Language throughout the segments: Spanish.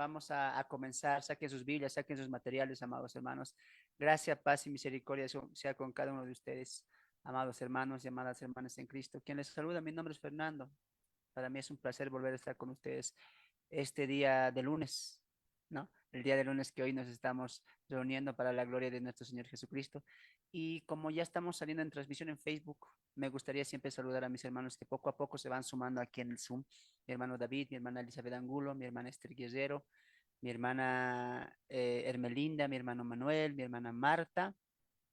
Vamos a comenzar. Saquen sus Biblias, saquen sus materiales, amados hermanos. Gracia, paz y misericordia sea con cada uno de ustedes, amados hermanos y amadas hermanas en Cristo. Quien les saluda, mi nombre es Fernando. Para mí es un placer volver a estar con ustedes este día de lunes, ¿no? El día de lunes que hoy nos estamos reuniendo para la gloria de nuestro Señor Jesucristo. Y como ya estamos saliendo en transmisión en Facebook, me gustaría siempre saludar a mis hermanos que poco a poco se van sumando aquí en el Zoom. Mi hermano David, mi hermana Elizabeth Angulo, mi hermana Esther Guerrero, mi hermana Hermelinda, mi hermano Manuel, mi hermana Marta,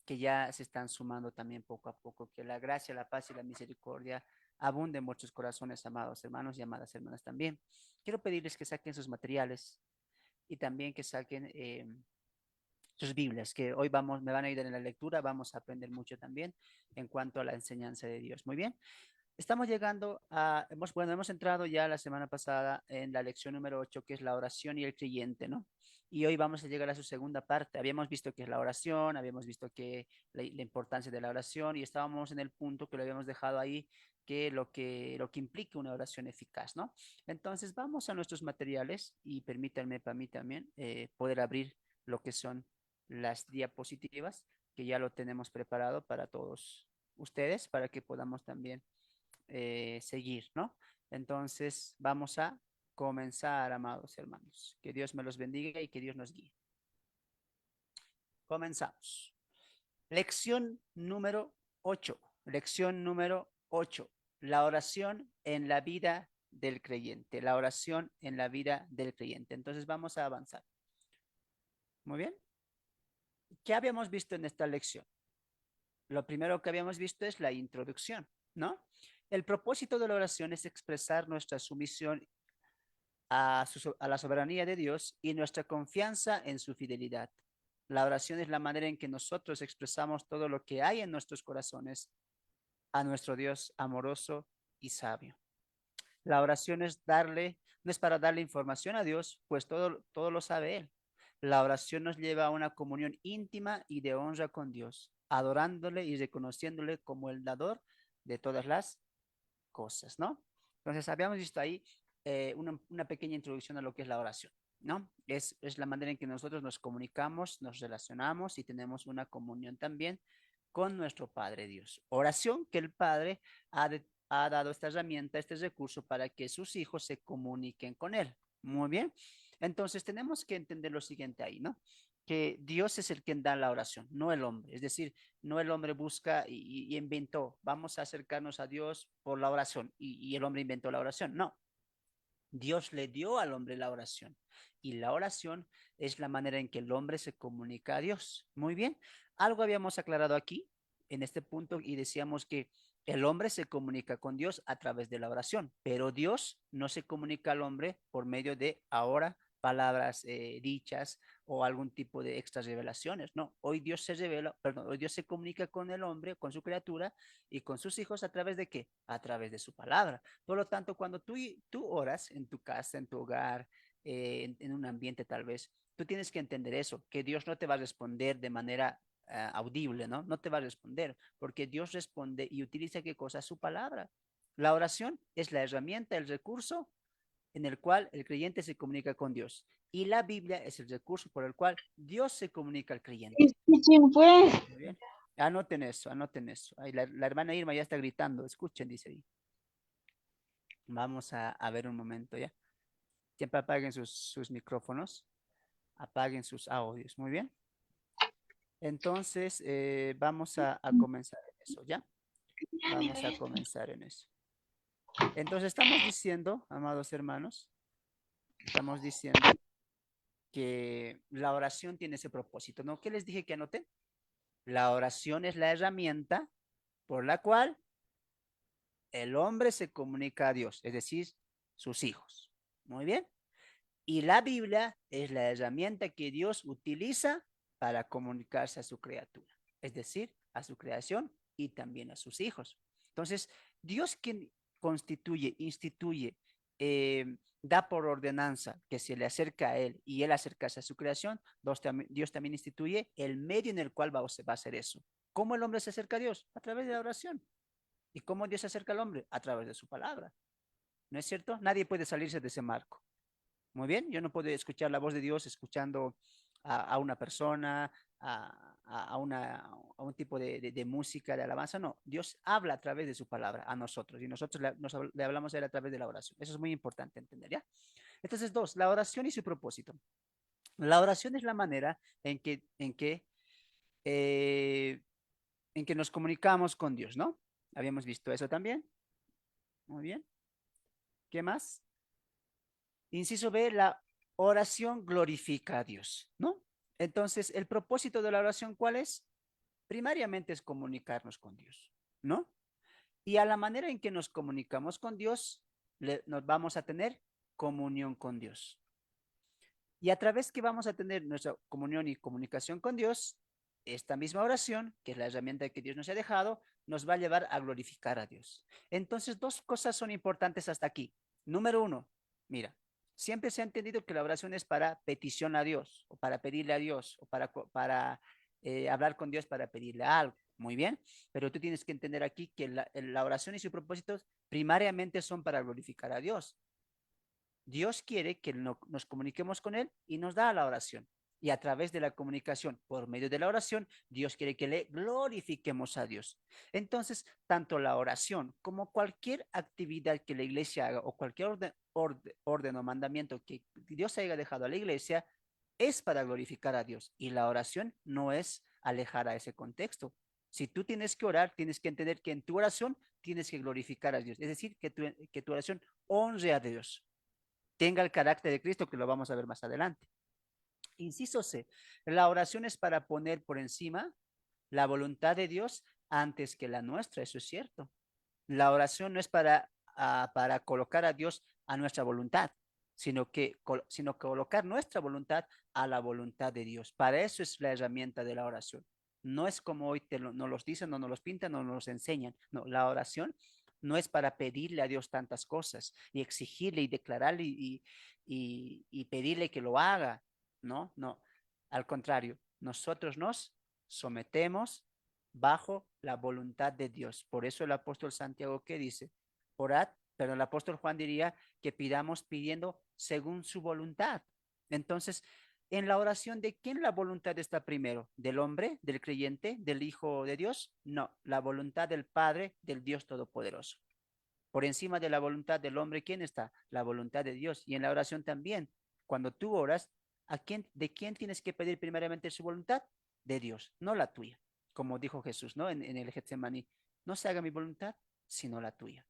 que ya se están sumando también poco a poco. Que la gracia, la paz y la misericordia abunden en vuestros corazones, amados hermanos y amadas hermanas también. Quiero pedirles que saquen sus materiales y también que saquen sus Biblias, que hoy me van a ayudar en la lectura, vamos a aprender mucho también en cuanto a la enseñanza de Dios. Muy bien. Estamos llegando hemos entrado ya la semana pasada en la lección número 8, que es la oración y el creyente, ¿no? Y hoy vamos a llegar a su segunda parte. Habíamos visto que es la oración, habíamos visto que la importancia de la oración y estábamos en el punto que lo habíamos dejado ahí, que lo que implica una oración eficaz, ¿no? Entonces vamos a nuestros materiales y permítanme para mí también poder abrir lo que son las diapositivas, que ya lo tenemos preparado para todos ustedes, para que podamos también seguir, ¿no? Entonces, vamos a comenzar, amados hermanos. Que Dios me los bendiga y que Dios nos guíe. Comenzamos. Lección número 8. Lección número 8. La oración en la vida del creyente. La oración en la vida del creyente. Entonces, vamos a avanzar. Muy bien. ¿Qué habíamos visto en esta lección? Lo primero que habíamos visto es la introducción, ¿no? El propósito de la oración es expresar nuestra sumisión a la soberanía de Dios y nuestra confianza en su fidelidad. La oración es la manera en que nosotros expresamos todo lo que hay en nuestros corazones a nuestro Dios amoroso y sabio. La oración no es para darle información a Dios, pues todo lo sabe Él. La oración nos lleva a una comunión íntima y de honra con Dios, adorándole y reconociéndole como el dador de todas las cosas, ¿no? Entonces, habíamos visto ahí una pequeña introducción a lo que es la oración, ¿no? Es la manera en que nosotros nos comunicamos, nos relacionamos y tenemos una comunión también con nuestro Padre Dios. Oración que el Padre ha dado esta herramienta, este recurso para que sus hijos se comuniquen con Él. Muy bien. Entonces, tenemos que entender lo siguiente ahí, ¿no? Que Dios es el quien da la oración, no el hombre. Es decir, no el hombre busca y inventó, vamos a acercarnos a Dios por la oración y el hombre inventó la oración. No, Dios le dio al hombre la oración y la oración es la manera en que el hombre se comunica a Dios. Muy bien, algo habíamos aclarado aquí en este punto y decíamos que el hombre se comunica con Dios a través de la oración, pero Dios no se comunica al hombre por medio de ahora palabras dichas o algún tipo de extras revelaciones. No, hoy Dios se revela, perdón, hoy Dios se comunica con el hombre, con su criatura y con sus hijos a través de qué? A través de su palabra. Por lo tanto, cuando tú oras en tu casa, en tu hogar, en un ambiente tal vez, tú tienes que entender eso, que Dios no te va a responder de manera audible, ¿no? No te va a responder, porque Dios responde y utiliza qué cosa? Su palabra. La oración es la herramienta, el recurso en el cual el creyente se comunica con Dios. Y la Biblia es el recurso por el cual Dios se comunica al creyente. Escuchen pues. Muy bien. Anoten eso, anoten eso. Ahí la hermana Irma ya está gritando. Escuchen, dice ahí. Vamos a ver un momento ya. Siempre apaguen sus micrófonos, apaguen sus audios. Muy bien. Entonces, vamos a comenzar en eso, ¿ya? Vamos a comenzar en eso. Entonces, estamos diciendo, amados hermanos, estamos diciendo que la oración tiene ese propósito, ¿no? ¿Qué les dije que anoten? La oración es la herramienta por la cual el hombre se comunica a Dios, es decir, sus hijos. Muy bien. Y la Biblia es la herramienta que Dios utiliza para comunicarse a su criatura, es decir, a su creación y también a sus hijos. Entonces, Dios quien constituye, instituye, da por ordenanza que se le acerca a Él y Él acercarse a su creación, Dios también instituye el medio en el cual va a hacer eso. ¿Cómo el hombre se acerca a Dios? A través de la oración. ¿Y cómo Dios se acerca al hombre? A través de su palabra. ¿No es cierto? Nadie puede salirse de ese marco. Muy bien, yo no puedo escuchar la voz de Dios escuchando a una persona, a un tipo de música, de alabanza. No, Dios habla a través de su palabra a nosotros y nosotros le hablamos a Él a través de la oración. Eso es muy importante entender, ¿ya? Entonces, dos, la oración y su propósito. La oración es la manera eh, en que nos comunicamos con Dios, ¿no? Habíamos visto eso también. Muy bien. ¿Qué más? Inciso B, la oración glorifica a Dios, ¿no? Entonces, el propósito de la oración, ¿cuál es? Primariamente es comunicarnos con Dios, ¿no? Y a la manera en que nos comunicamos con Dios, nos vamos a tener comunión con Dios. Y a través que vamos a tener nuestra comunión y comunicación con Dios, esta misma oración, que es la herramienta que Dios nos ha dejado, nos va a llevar a glorificar a Dios. Entonces, dos cosas son importantes hasta aquí. Número uno, mira, siempre se ha entendido que la oración es para petición a Dios, o para pedirle a Dios, o para hablar con Dios para pedirle algo. Muy bien, pero tú tienes que entender aquí que la oración y sus propósitos primariamente son para glorificar a Dios. Dios quiere que nos comuniquemos con Él y nos da la oración. Y a través de la comunicación, por medio de la oración, Dios quiere que le glorifiquemos a Dios. Entonces, tanto la oración como cualquier actividad que la iglesia haga o cualquier orden o mandamiento que Dios haya dejado a la iglesia es para glorificar a Dios. Y la oración no es alejar a ese contexto. Si tú tienes que orar, tienes que entender que en tu oración tienes que glorificar a Dios. Es decir, que tu oración honre a Dios, tenga el carácter de Cristo, que lo vamos a ver más adelante. Inciso C, la oración es para poner por encima la voluntad de Dios antes que la nuestra, eso es cierto. La oración no es para colocar a Dios a nuestra voluntad, sino colocar nuestra voluntad a la voluntad de Dios. Para eso es la herramienta de la oración. No es como hoy nos los dicen, no nos los pintan, no nos los enseñan. No, la oración no es para pedirle a Dios tantas cosas y exigirle y declararle y pedirle que lo haga. No, no. Al contrario, nosotros nos sometemos bajo la voluntad de Dios. Por eso el apóstol Santiago, ¿qué dice? Orad, pero el apóstol Juan diría que pidamos pidiendo según su voluntad. Entonces, en la oración, ¿de quién la voluntad está primero? ¿Del hombre, del creyente, del Hijo de Dios? No, la voluntad del Padre, del Dios Todopoderoso. Por encima de la voluntad del hombre, ¿quién está? La voluntad de Dios. Y en la oración también, cuando tú oras, ¿de quién tienes que pedir primeramente su voluntad? De Dios, no la tuya. Como dijo Jesús, ¿no? En el Getsemaní, no se haga mi voluntad, sino la tuya.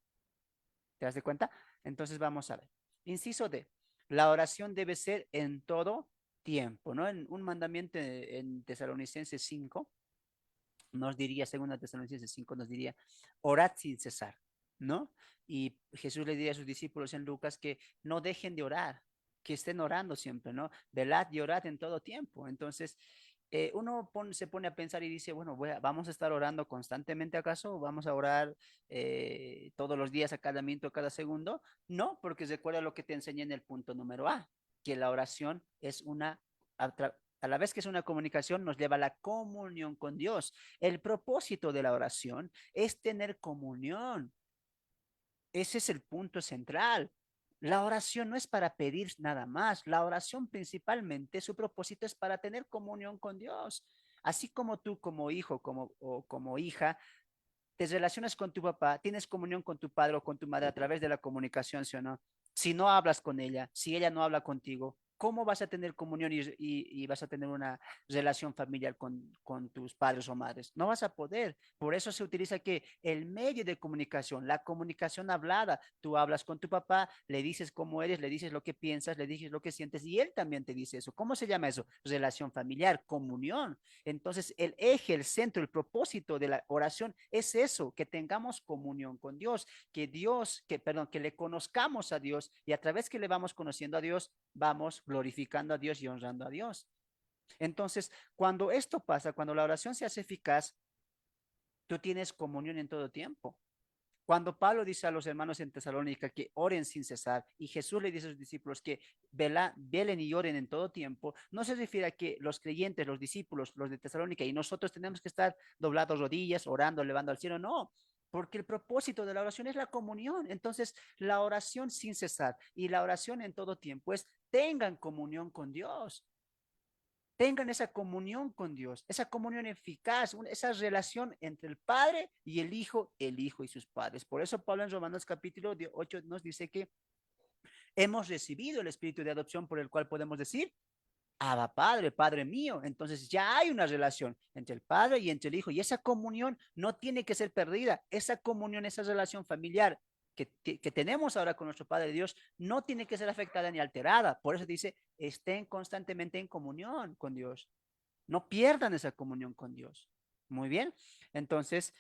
¿Te das de cuenta? Entonces vamos a ver. Inciso D. La oración debe ser en todo tiempo, ¿no? En un mandamiento en Tesalonicenses 5 nos diría, según Tesalonicenses 5, nos diría, orad sin cesar, ¿no? Y Jesús le diría a sus discípulos en Lucas que no dejen de orar, que estén orando siempre, ¿no? Velad y orad en todo tiempo. Entonces, uno se pone a pensar y dice, bueno, vamos a estar orando constantemente, ¿acaso? ¿Vamos a orar todos los días, a cada minuto, a cada segundo? No, porque recuerda lo que te enseñé en el punto número A, que la oración es a la vez que es una comunicación, nos lleva a la comunión con Dios. El propósito de la oración es tener comunión. Ese es el punto central. La oración no es para pedir nada más. La oración principalmente, su propósito es para tener comunión con Dios. Así como tú como hijo o como hija, te relacionas con tu papá, tienes comunión con tu padre o con tu madre a través de la comunicación, ¿sí o no? Si no hablas con ella, si ella no habla contigo, ¿cómo vas a tener comunión y vas a tener una relación familiar con tus padres o madres? No vas a poder. Por eso se utiliza que el medio de comunicación, la comunicación hablada, tú hablas con tu papá, le dices cómo eres, le dices lo que piensas, le dices lo que sientes y él también te dice eso. ¿Cómo se llama eso? Relación familiar, comunión. Entonces, el eje, el centro, el propósito de la oración es eso, que tengamos comunión con Dios, perdón, que le conozcamos a Dios y a través que le vamos conociendo a Dios, vamos glorificando a Dios y honrando a Dios. Entonces, cuando esto pasa, cuando la oración se hace eficaz, tú tienes comunión en todo tiempo. Cuando Pablo dice a los hermanos en Tesalónica que oren sin cesar y Jesús le dice a sus discípulos que velen y oren en todo tiempo, no se refiere a que los creyentes, los discípulos, los de Tesalónica y nosotros tenemos que estar doblados rodillas, orando, elevando al cielo, no. porque el propósito de la oración es la comunión. Entonces, la oración sin cesar y la oración en todo tiempo es tengan comunión con Dios. Tengan esa comunión con Dios, esa comunión eficaz, esa relación entre el Padre y el Hijo y sus padres. Por eso Pablo en Romanos capítulo 8 nos dice que hemos recibido el espíritu de adopción por el cual podemos decir, Abba Padre, Padre mío. Entonces ya hay una relación entre el Padre y entre el Hijo y esa comunión no tiene que ser perdida. Esa comunión, esa relación familiar que tenemos ahora con nuestro Padre Dios no tiene que ser afectada ni alterada. Por eso dice, estén constantemente en comunión con Dios. No pierdan esa comunión con Dios. Muy bien. Entonces,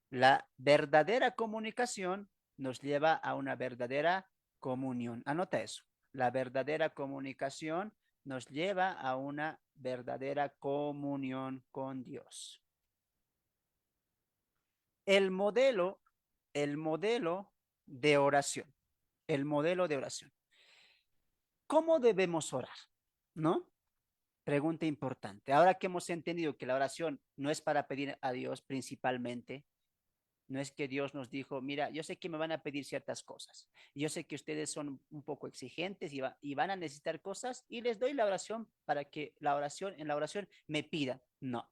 la verdadera comunicación nos lleva a una verdadera comunión. Anota eso. La verdadera comunicación nos lleva a una verdadera comunión con Dios. El modelo, el modelo de oración. El modelo de oración. ¿Cómo debemos orar? ¿No? Pregunta importante. Ahora que hemos entendido que la oración no es para pedir a Dios principalmente, no es que Dios nos dijo, mira, yo sé que me van a pedir ciertas cosas, yo sé que ustedes son un poco exigentes y van a necesitar cosas y les doy la oración para que en la oración me pidan. No,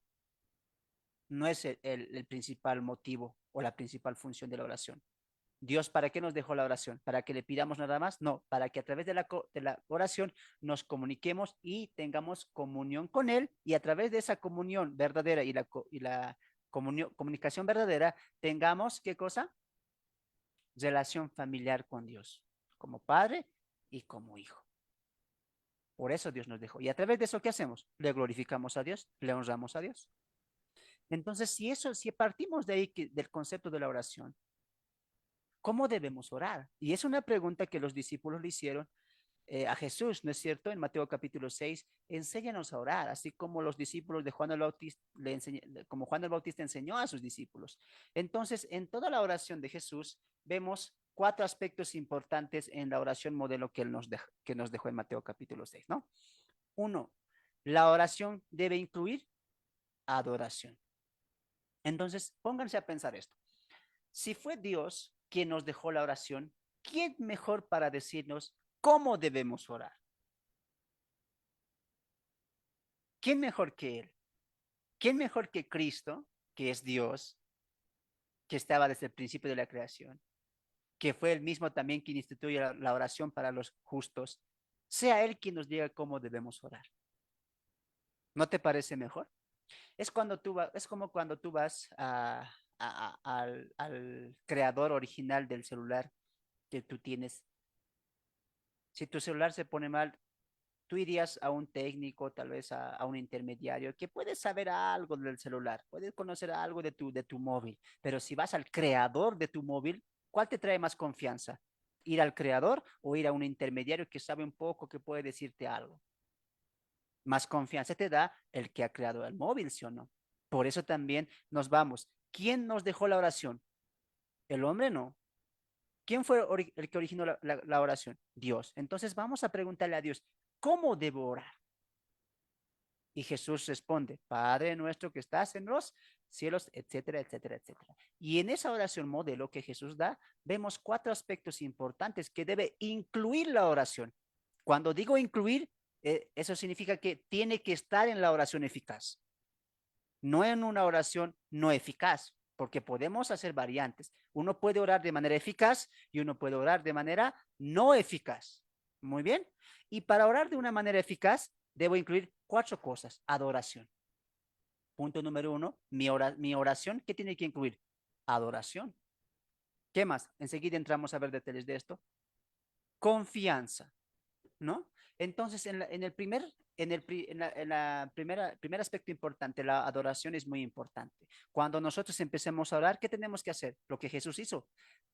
no es el principal motivo o la principal función de la oración. Dios, ¿para qué nos dejó la oración? ¿Para que le pidamos nada más? No, para que a través de la oración nos comuniquemos y tengamos comunión con Él y a través de esa comunión verdadera y la comunicación verdadera tengamos, ¿qué cosa? Relación familiar con Dios, como padre y como hijo. Por eso Dios nos dejó. Y a través de eso, ¿qué hacemos? Le glorificamos a Dios, le honramos a Dios. Entonces, si partimos de ahí, del concepto de la oración, ¿cómo debemos orar? Y es una pregunta que los discípulos le hicieron a Jesús, ¿no es cierto? En Mateo capítulo 6, enséñanos a orar, así como los discípulos de Juan el Bautista, como Juan el Bautista enseñó a sus discípulos. Entonces, en toda la oración de Jesús, vemos cuatro aspectos importantes en la oración modelo que nos dejó en Mateo capítulo 6, ¿no? Uno, la oración debe incluir adoración. Entonces, pónganse a pensar esto. Si fue Dios quien nos dejó la oración, ¿quién mejor para decirnos cómo debemos orar? ¿Quién mejor que Él? ¿Quién mejor que Cristo, que es Dios, que estaba desde el principio de la creación, que fue el mismo también quien instituyó la oración para los justos, sea Él quien nos diga cómo debemos orar? ¿No te parece mejor? Es como cuando tú vas al creador original del celular que tú tienes. Si tu celular se pone mal, tú irías a un técnico, tal vez a un intermediario, que puede saber algo del celular, puede conocer algo de tu móvil, pero si vas al creador de tu móvil, ¿cuál te trae más confianza? ¿Ir al creador o ir a un intermediario que sabe un poco, que puede decirte algo? Más confianza te da el que ha creado el móvil, ¿sí o no? Por eso también nos vamos. ¿Quién nos dejó la oración? El hombre no. ¿Quién fue el que originó la oración? Dios. Entonces vamos a preguntarle a Dios, ¿cómo debo orar? Y Jesús responde, Padre nuestro que estás en los cielos, etcétera, etcétera, etcétera. Y en esa oración modelo que Jesús da, vemos cuatro aspectos importantes que debe incluir la oración. Cuando digo incluir, eso significa que tiene que estar en la oración eficaz, no en una oración no eficaz, porque podemos hacer variantes. Uno puede orar de manera eficaz y uno puede orar de manera no eficaz. Muy bien. Y para orar de una manera eficaz, debo incluir cuatro cosas. Adoración. Punto número uno, mi oración, ¿qué tiene que incluir? Adoración. ¿Qué más? Enseguida entramos a ver detalles de esto. Confianza, ¿no? Entonces, en el primer, en la primera, primer aspecto importante, la adoración es muy importante. Cuando nosotros empecemos a orar, ¿qué tenemos que hacer? Lo que Jesús hizo.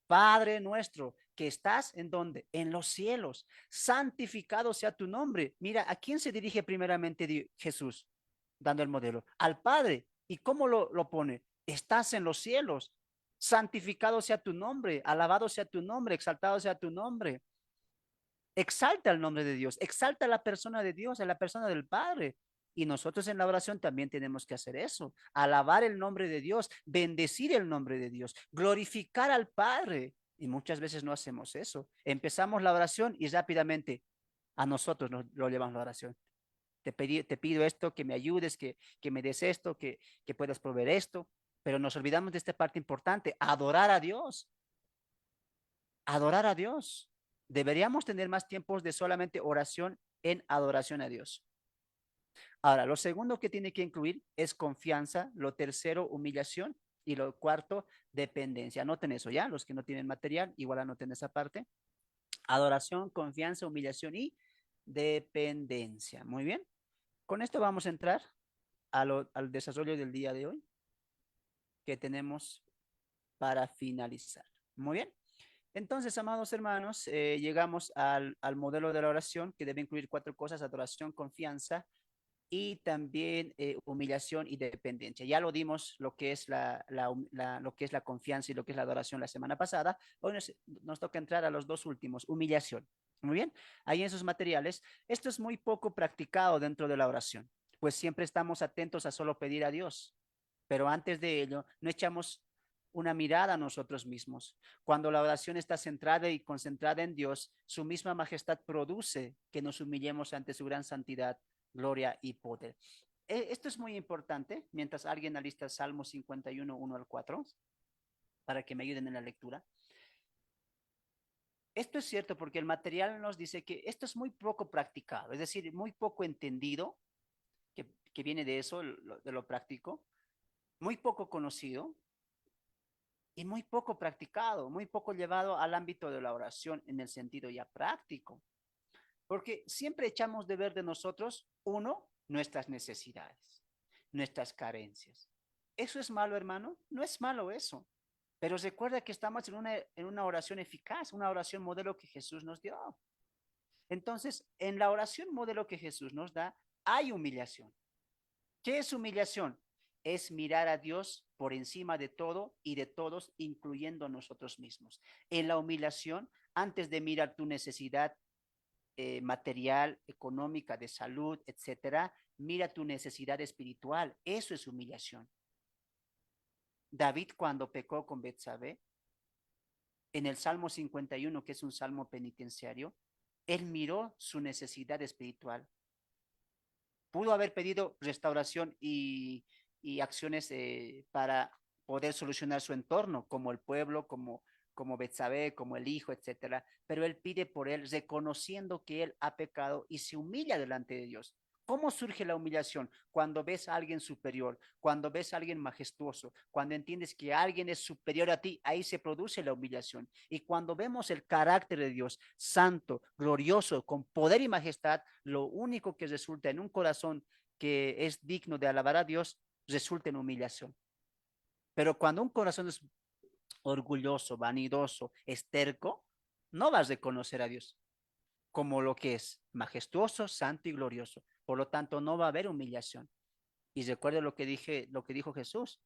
Padre nuestro, que estás en donde? En los cielos. Santificado sea tu nombre. Mira, ¿a quién se dirige primeramente Jesús? Dando el modelo. Al Padre. ¿Y cómo lo pone? Estás en los cielos. Santificado sea tu nombre. Alabado sea tu nombre. Exaltado sea tu nombre. Exalta el nombre de Dios, exalta a la persona de Dios, a la persona del Padre. Y nosotros en la oración también tenemos que hacer eso, alabar el nombre de Dios, bendecir el nombre de Dios, glorificar al Padre. Y muchas veces no hacemos eso. Empezamos la oración y rápidamente a nosotros nos lo llevamos la oración. Te pido esto, que me ayudes, que me des esto, que puedas proveer esto, pero nos olvidamos de esta parte importante, adorar a Dios, adorar a Dios. Deberíamos tener más tiempos de solamente oración en adoración a Dios. Ahora, lo segundo que tiene que incluir es confianza, lo tercero, humillación y lo cuarto, dependencia. Anoten eso ya, los que no tienen material, igual anoten esa parte. Adoración, confianza, humillación y dependencia. Muy bien. Con esto vamos a entrar al desarrollo del día de hoy que tenemos para finalizar. Muy bien. Entonces, amados hermanos, llegamos al modelo de la oración que debe incluir cuatro cosas: adoración, confianza y también humillación y dependencia. Ya lo dimos lo que es lo que es la confianza y lo que es la adoración la semana pasada. Hoy nos toca entrar a los dos últimos, humillación. Muy bien, ahí en sus materiales. Esto es muy poco practicado dentro de la oración, pues siempre estamos atentos a solo pedir a Dios, pero antes de ello no echamos una mirada a nosotros mismos. Cuando la oración está centrada y concentrada en Dios, su misma majestad produce que nos humillemos ante su gran santidad, gloria y poder. Esto es muy importante, mientras alguien alista Salmo 51, 1 al 4, para que me ayuden en la lectura. Esto es cierto porque el material nos dice que esto es muy poco practicado, es decir, muy poco entendido, que viene de eso, de lo práctico, muy poco conocido y muy poco practicado, muy poco llevado al ámbito de la oración en el sentido ya práctico. Porque siempre echamos de ver de nosotros, uno, nuestras necesidades, nuestras carencias. ¿Eso es malo, hermano? No es malo eso. Pero recuerda que estamos en una oración eficaz, una oración modelo que Jesús nos dio. Entonces, en la oración modelo que Jesús nos da, hay humillación. ¿Qué es humillación? Es mirar a Dios por encima de todo y de todos, incluyendo nosotros mismos. En la humillación, antes de mirar tu necesidad material, económica, de salud, etcétera, mira tu necesidad espiritual. Eso es humillación. David, cuando pecó con Betsabé, en el Salmo 51, que es un salmo penitenciario, él miró su necesidad espiritual. Pudo haber pedido restauración y acciones para poder solucionar su entorno, como el pueblo, como Betsabé, como el hijo, etcétera. Pero él pide por él, reconociendo que él ha pecado y se humilla delante de Dios. ¿Cómo surge la humillación? Cuando ves a alguien superior, cuando ves a alguien majestuoso, cuando entiendes que alguien es superior a ti, ahí se produce la humillación. Y cuando vemos el carácter de Dios, santo, glorioso, con poder y majestad, lo único que resulta en un corazón que es digno de alabar a Dios, resulta en humillación. Pero cuando un corazón es orgulloso, vanidoso, esterco, no vas a reconocer a Dios como lo que es, majestuoso, santo y glorioso. Por lo tanto, no va a haber humillación. Y recuerda lo que dijo Jesús,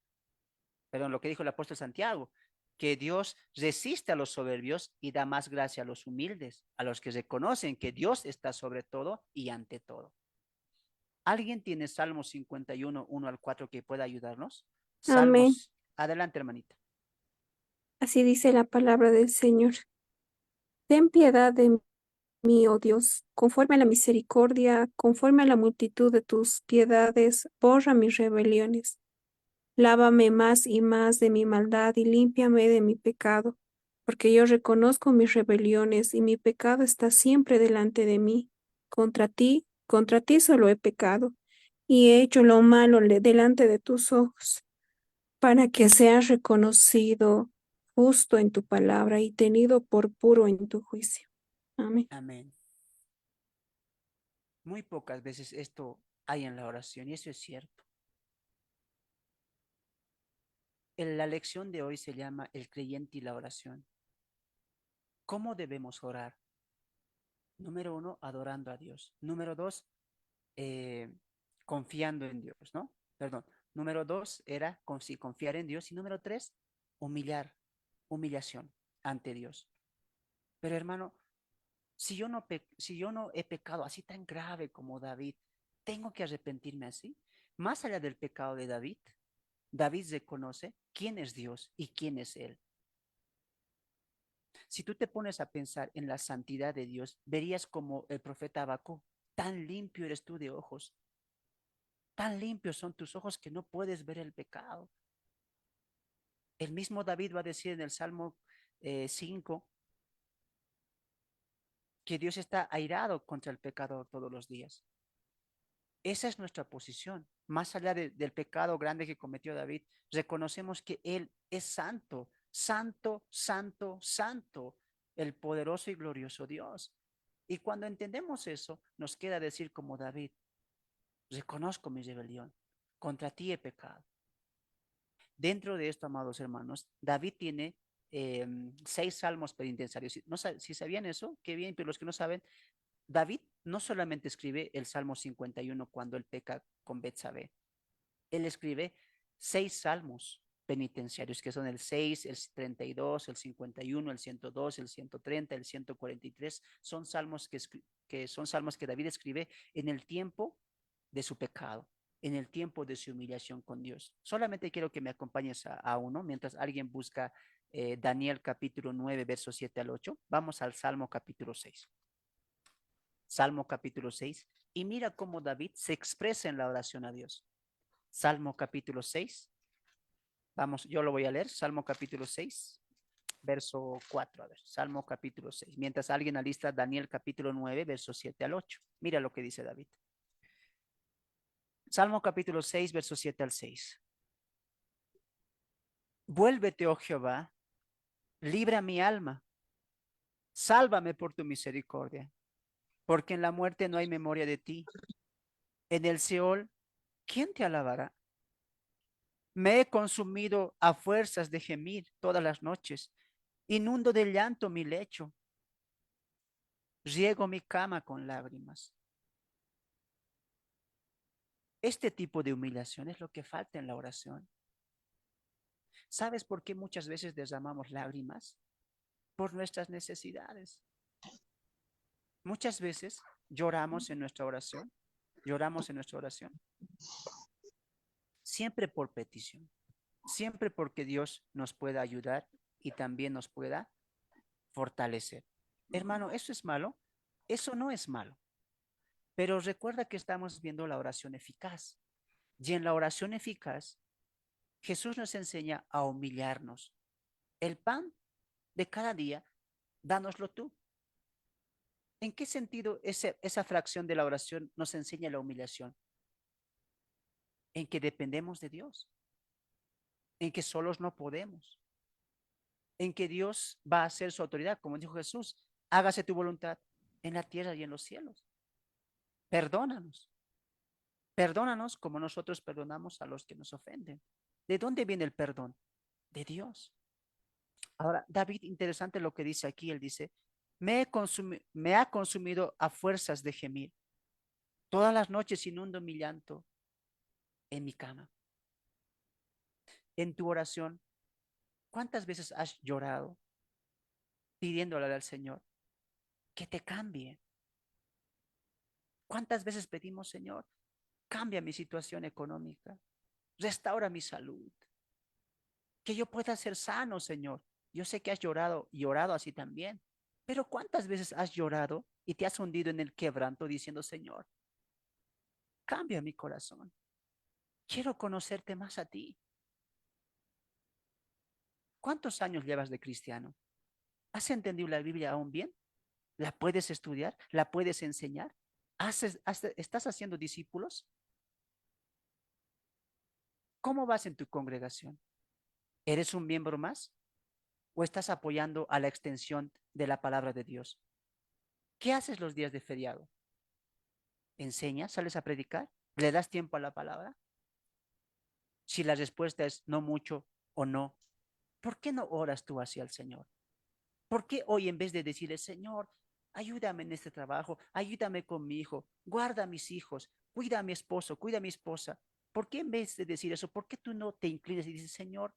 perdón, lo que dijo el apóstol Santiago, que Dios resiste a los soberbios y da más gracia a los humildes, a los que reconocen que Dios está sobre todo y ante todo. ¿Alguien tiene Salmos 51, 1 al 4 que pueda ayudarnos? Amén. Salmos, adelante, hermanita. Así dice la palabra del Señor. Ten piedad de mí, oh Dios, conforme a la misericordia, conforme a la multitud de tus piedades, borra mis rebeliones. Lávame más y más de mi maldad y límpiame de mi pecado, porque yo reconozco mis rebeliones y mi pecado está siempre delante de mí. Contra ti solo he pecado y he hecho lo malo delante de tus ojos, para que seas reconocido justo en tu palabra y tenido por puro en tu juicio. Amén. Amén. Muy pocas veces esto hay en la oración y eso es cierto. La lección de hoy se llama El creyente y la oración. ¿Cómo debemos orar? Número uno, adorando a Dios. Número dos, eh, confiando en Dios, ¿no? Perdón. Número dos era sí, confiar en Dios. Y número tres, humillación ante Dios. Pero hermano, si yo no he pecado así tan grave como David, Tengo que arrepentirme así. Más allá del pecado de David, David reconoce quién es Dios y quién es Él. Si tú te pones a pensar en la santidad de Dios, verías como el profeta Habacuc, tan limpio eres tú de ojos, tan limpios son tus ojos que no puedes ver el pecado. El mismo David va a decir en el Salmo 5 que Dios está airado contra el pecador todos los días. Esa es nuestra posición. Más allá del pecado grande que cometió David, reconocemos que Él es santo, santo, santo, santo, el poderoso y glorioso Dios. Y cuando entendemos eso, nos queda decir como David, reconozco mi rebelión, contra ti he pecado. Dentro de esto, amados hermanos, David tiene 6 salmos penitenciarios. No, si sabían eso, qué bien, pero los que no saben, David no solamente escribe el Salmo 51 cuando él peca con Betsabé, él escribe 6 salmos penitenciarios, que son el 6, el 32, el 51, el 102, el 130, el 143. Son salmos son salmos que David escribe en el tiempo de su pecado, en el tiempo de su humillación con Dios. Solamente quiero que me acompañes a uno mientras alguien busca Daniel capítulo 9, versos 7 al 8. Vamos al Salmo capítulo 6. Salmo capítulo 6. Y mira cómo David se expresa en la oración a Dios. Salmo capítulo 6. Vamos, yo lo voy a leer. Salmo capítulo 6, verso 4. A ver, Salmo capítulo 6. Mientras alguien alista Daniel capítulo 9, verso 7 al 8. Mira lo que dice David. Salmo capítulo 6, verso 7 al 6. Vuélvete, oh Jehová, libra mi alma, sálvame por tu misericordia, porque en la muerte no hay memoria de ti. En el Seol, ¿quién te alabará? Me he consumido a fuerzas de gemir todas las noches, inundo de llanto mi lecho, riego mi cama con lágrimas. Este tipo de humillación es lo que falta en la oración. ¿Sabes por qué muchas veces derramamos lágrimas? Por nuestras necesidades. Muchas veces lloramos en nuestra oración, lloramos en nuestra oración, siempre por petición, siempre porque Dios nos pueda ayudar y también nos pueda fortalecer. Hermano, ¿eso es malo? Eso no es malo. Pero recuerda que estamos viendo la oración eficaz. Y en la oración eficaz, Jesús nos enseña a humillarnos. El pan de cada día, dánoslo tú. ¿En qué sentido esa fracción de la oración nos enseña la humillación? En que dependemos de Dios, en que solos no podemos, en que Dios va a hacer su autoridad, como dijo Jesús, hágase tu voluntad en la tierra y en los cielos. Perdónanos, perdónanos como nosotros perdonamos a los que nos ofenden. ¿De dónde viene el perdón? De Dios. Ahora, David, interesante lo que dice aquí, él dice, me ha consumido a fuerzas de gemir. Todas las noches inundo mi llanto en mi cama. En tu oración, ¿cuántas veces has llorado pidiéndole al Señor que te cambie? ¿Cuántas veces pedimos, Señor, cambia mi situación económica, restaura mi salud, que yo pueda ser sano, Señor? Yo sé que has llorado y orado así también, pero ¿cuántas veces has llorado y te has hundido en el quebranto diciendo, Señor, cambia mi corazón? Quiero conocerte más a ti. ¿Cuántos años llevas de cristiano? ¿Has entendido la Biblia aún bien? ¿La puedes estudiar? ¿La puedes enseñar? ¿Estás haciendo discípulos? ¿Cómo vas en tu congregación? ¿Eres un miembro más? ¿O estás apoyando a la extensión de la palabra de Dios? ¿Qué haces los días de feriado? ¿Enseñas? ¿Sales a predicar? ¿Le das tiempo a la palabra? Si la respuesta es no mucho o no, ¿por qué no oras tú hacia el Señor? ¿Por qué hoy en vez de decirle, Señor, ayúdame en este trabajo, ayúdame con mi hijo, guarda a mis hijos, cuida a mi esposo, cuida a mi esposa? ¿Por qué en vez de decir eso, por qué tú no te inclinas y dices, Señor,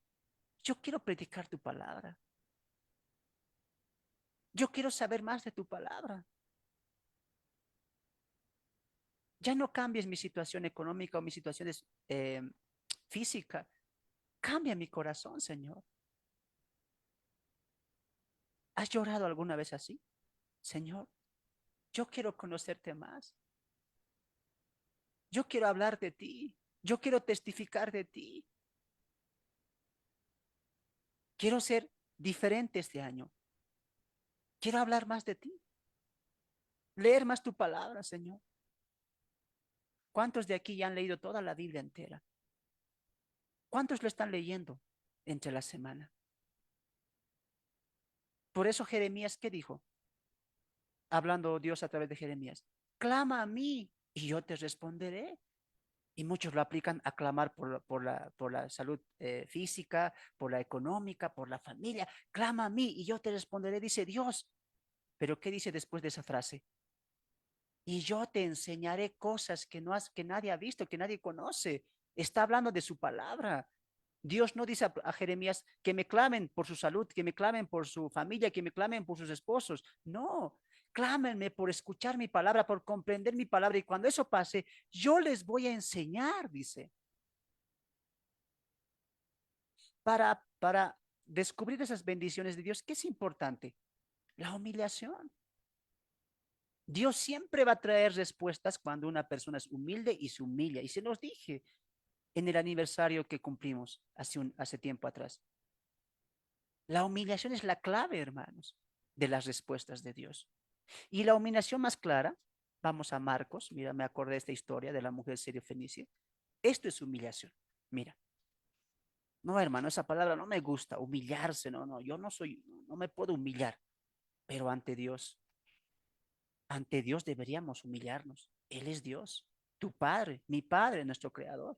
yo quiero predicar tu palabra? Yo quiero saber más de tu palabra. Ya no cambies mi situación económica o mi situación física. Cambia mi corazón, Señor. ¿Has llorado alguna vez así? Señor, yo quiero conocerte más. Yo quiero hablar de ti. Yo quiero testificar de ti. Quiero ser diferente este año. Quiero hablar más de ti. Leer más tu palabra, Señor. ¿Cuántos de aquí ya han leído toda la Biblia entera? ¿Cuántos lo están leyendo entre la semana? Por eso Jeremías, ¿qué dijo? Hablando Dios a través de Jeremías. Clama a mí y yo te responderé. Y muchos lo aplican a clamar por la salud física, por la económica, por la familia. Clama a mí y yo te responderé, dice Dios. Pero ¿qué dice después de esa frase? Y yo te enseñaré cosas que nadie ha visto, que nadie conoce. Está hablando de su palabra. Dios no dice a Jeremías que me clamen por su salud, que me clamen por su familia, que me clamen por sus esposos. No, clámenme por escuchar mi palabra, por comprender mi palabra. Y cuando eso pase, yo les voy a enseñar, dice, para descubrir esas bendiciones de Dios. ¿Qué es importante? La humillación. Dios siempre va a traer respuestas cuando una persona es humilde y se humilla. Y se los dije en el aniversario que cumplimos hace tiempo atrás. La humillación es la clave, hermanos, de las respuestas de Dios. Y la humillación más clara, vamos a Marcos, mira, me acordé de esta historia de la mujer sirio-fenicia. Esto es humillación. Mira, no, hermano, esa palabra no me gusta, humillarse, no, no, yo no soy, no me puedo humillar, pero ante Dios deberíamos humillarnos. Él es Dios, tu Padre, mi Padre, nuestro Creador.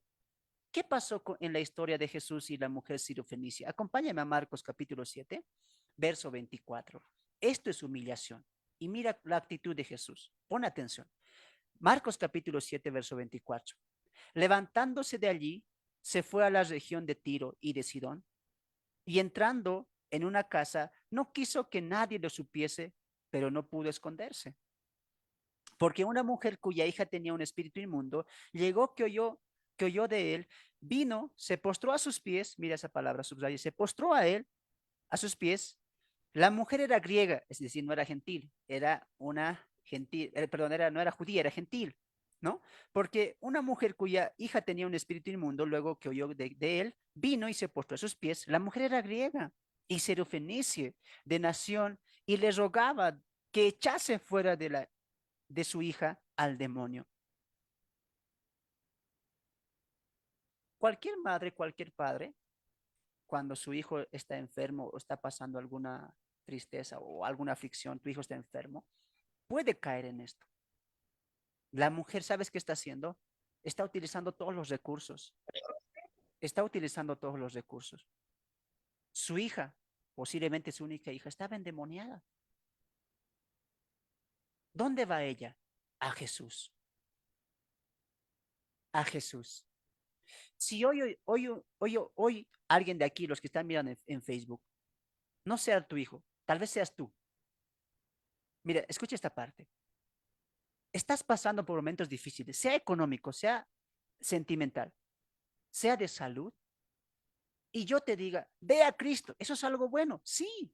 ¿Qué pasó en la historia de Jesús y la mujer sirofenicia? Acompáñame a Marcos capítulo 7, verso 24. Esto es humillación. Y mira la actitud de Jesús. Pon atención. Marcos capítulo 7, verso 24. Levantándose de allí, se fue a la región de Tiro y de Sidón, y entrando en una casa, no quiso que nadie lo supiese, pero no pudo esconderse. Porque una mujer cuya hija tenía un espíritu inmundo, llegó que oyó de él, vino, se postró a sus pies, mira esa palabra, subraya, se postró a él, a sus pies. La mujer era griega, es decir, no era gentil, era una gentil, perdón, no era judía, era gentil, ¿no? Porque una mujer cuya hija tenía un espíritu inmundo, luego que oyó de él, vino y se postró a sus pies. La mujer era griega y serofenicie de nación y le rogaba que echase fuera de su hija al demonio. Cualquier madre, cualquier padre, cuando su hijo está enfermo o está pasando alguna tristeza o alguna aflicción, tu hijo está enfermo, puede caer en esto. La mujer, ¿sabes qué está haciendo? Está utilizando todos los recursos. Está utilizando todos los recursos. Su hija, posiblemente su única hija, estaba endemoniada. ¿Dónde va ella? A Jesús. A Jesús. Si hoy alguien de aquí, los que están mirando en Facebook, no sea tu hijo, tal vez seas tú. Mira, escucha esta parte. Estás pasando por momentos difíciles, sea económico, sea sentimental, sea de salud, y yo te diga, ve a Cristo, eso es algo bueno, sí.